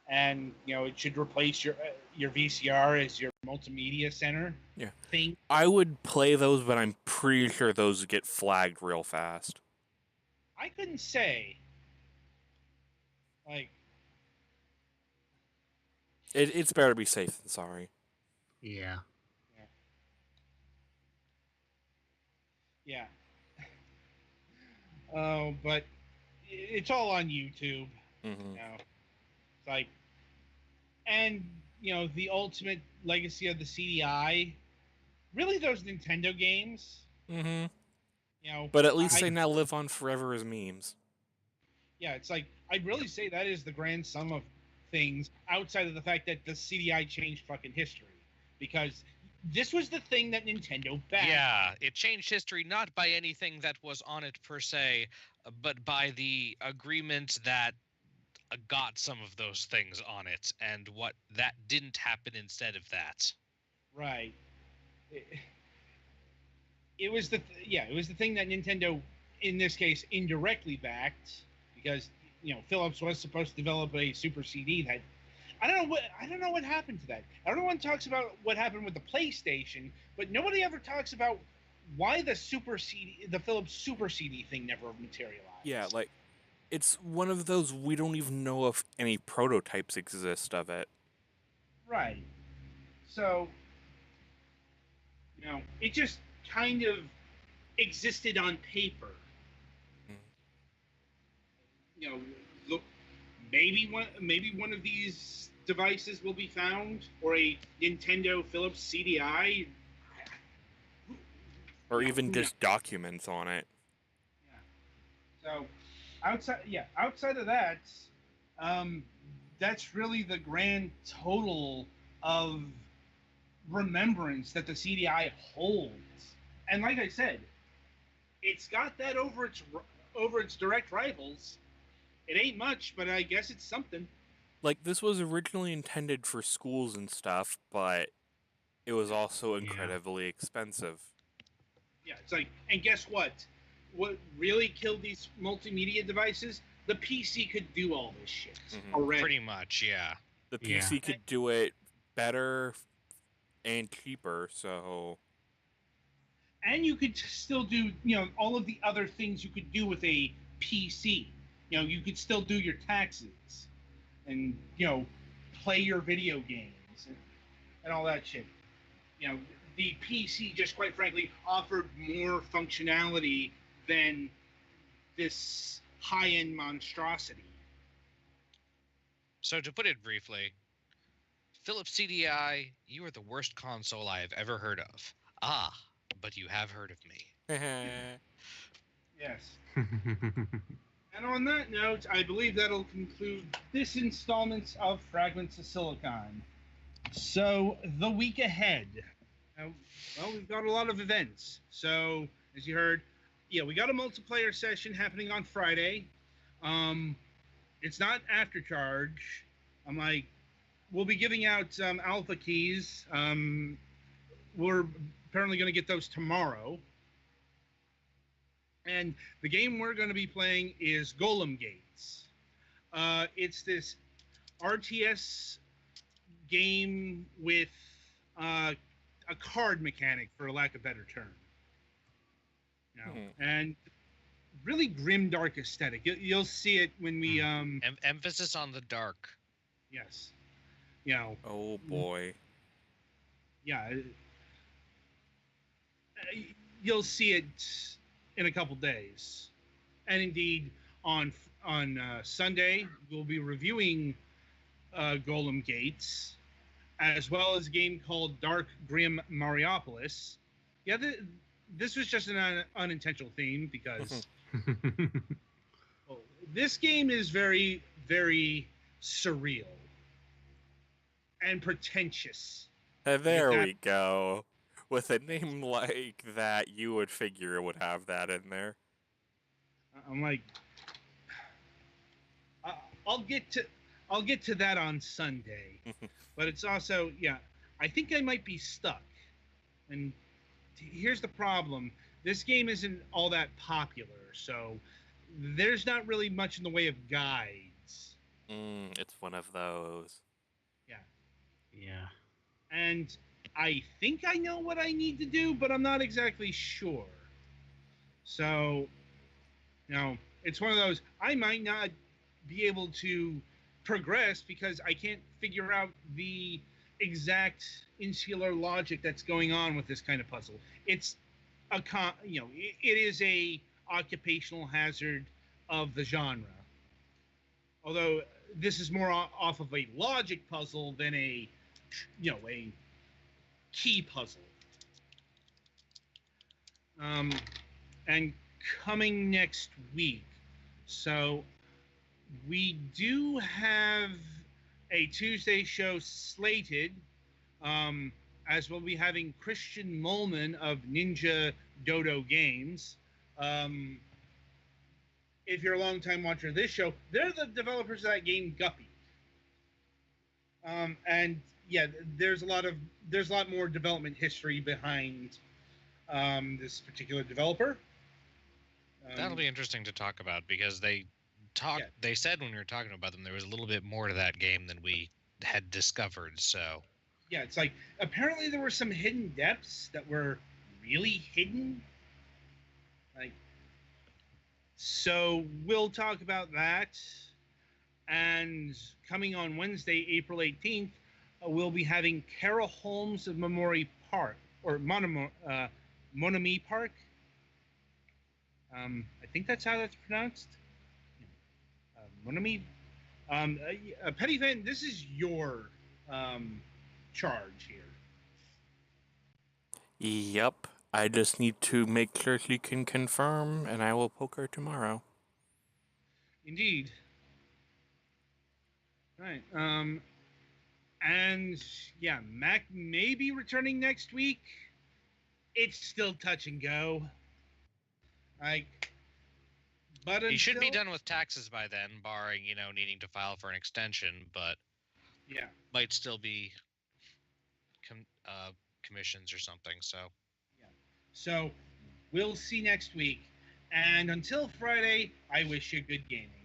and it should replace your VCR as your multimedia center. Yeah. Thing. I would play those, but I'm pretty sure those get flagged real fast. I couldn't say. Like, it's better to be safe than sorry. Yeah. Yeah. Oh, but it's all on YouTube. Mm-hmm. It's like, and the ultimate legacy of the CDI, really those Nintendo games. Mm-hmm. But at least they now live on forever as memes. Yeah, it's like I'd really say that is the grand sum of things, outside of the fact that the CDI changed fucking history, because this was the thing that Nintendo backed. Yeah, it changed history not by anything that was on it per se, but by the agreement that got some of those things on it, and what that didn't happen instead of that. Right. It was the thing that Nintendo, in this case, indirectly backed, because Philips was supposed to develop a Super CD that I don't know what happened to that. Everyone talks about what happened with the PlayStation, but nobody ever talks about why the Philips Super CD thing never materialized. Yeah, like it's one of those we don't even know if any prototypes exist of it. Right. So, it just kind of existed on paper. Look, maybe one of these devices will be found, or a Nintendo Philips CDI, or even just documents on it. Yeah. So, outside of that, that's really the grand total of remembrance that the CDI holds. And like I said, it's got that over its direct rivals. It ain't much, but I guess it's something. Like, this was originally intended for schools and stuff, but it was also incredibly expensive. Yeah, it's like, and guess what? What really killed these multimedia devices? The PC could do all this shit already. Pretty much, yeah. The PC could do it better and cheaper, so... And you could still do, all of the other things you could do with a PC. You could still do your taxes and, play your video games and all that shit. The PC just quite frankly offered more functionality than this high-end monstrosity. So to put it briefly, Philips CDI, you are the worst console I have ever heard of. Ah, but you have heard of me. Yes. And on that note, I believe that'll conclude this installment of Fragments of Silicon. So, the week ahead. We've got a lot of events. So, as you heard, we got a multiplayer session happening on Friday. It's not after charge. We'll be giving out alpha keys. We're apparently going to get those tomorrow. And the game we're going to be playing is Golem Gates. It's this RTS game with a card mechanic, for lack of a better term. And really grim, dark aesthetic. You'll see it when we Emphasis on the dark. Yes. Oh boy. Yeah. You'll see it in a couple days, and indeed on Sunday we'll be reviewing Golem Gates, as well as a game called Dark Grim Mariopolis. Yeah, this was just an unintentional theme because this game is very, very surreal and pretentious. There we go. With a name like that, you would figure it would have that in there. I'm like, I'll get to that on Sunday, but it's also, I think I might be stuck. And here's the problem: this game isn't all that popular, so there's not really much in the way of guides. It's one of those. Yeah. And I think I know what I need to do, but I'm not exactly sure. So, it's one of those, I might not be able to progress because I can't figure out the exact insular logic that's going on with this kind of puzzle. It's it is a occupational hazard of the genre. Although this is more off of a logic puzzle than a key puzzle. And coming next week, so we do have a Tuesday show slated, as we'll be having Christian Molman of Ninja Dodo Games. If you're a long-time watcher of this show, they're the developers of that game Guppy. And yeah, there's a lot more development history behind this particular developer. That'll be interesting to talk about because they said when we were talking about them there was a little bit more to that game than we had discovered. So yeah, it's like apparently there were some hidden depths that were really hidden. So we'll talk about that. And coming on Wednesday, April 18th, we'll be having Kara Holmes of Memory Park, or Monami Park. I think that's how that's pronounced. Monami. Petty Van, this is your charge here. Yep. I just need to make sure she can confirm, and I will poke her tomorrow. Indeed. Right. And yeah, Mac may be returning next week. It's still touch and go. But he should be done with taxes by then, barring needing to file for an extension. But yeah, might still be commissions or something. So yeah. So we'll see next week. And until Friday, I wish you good gaming.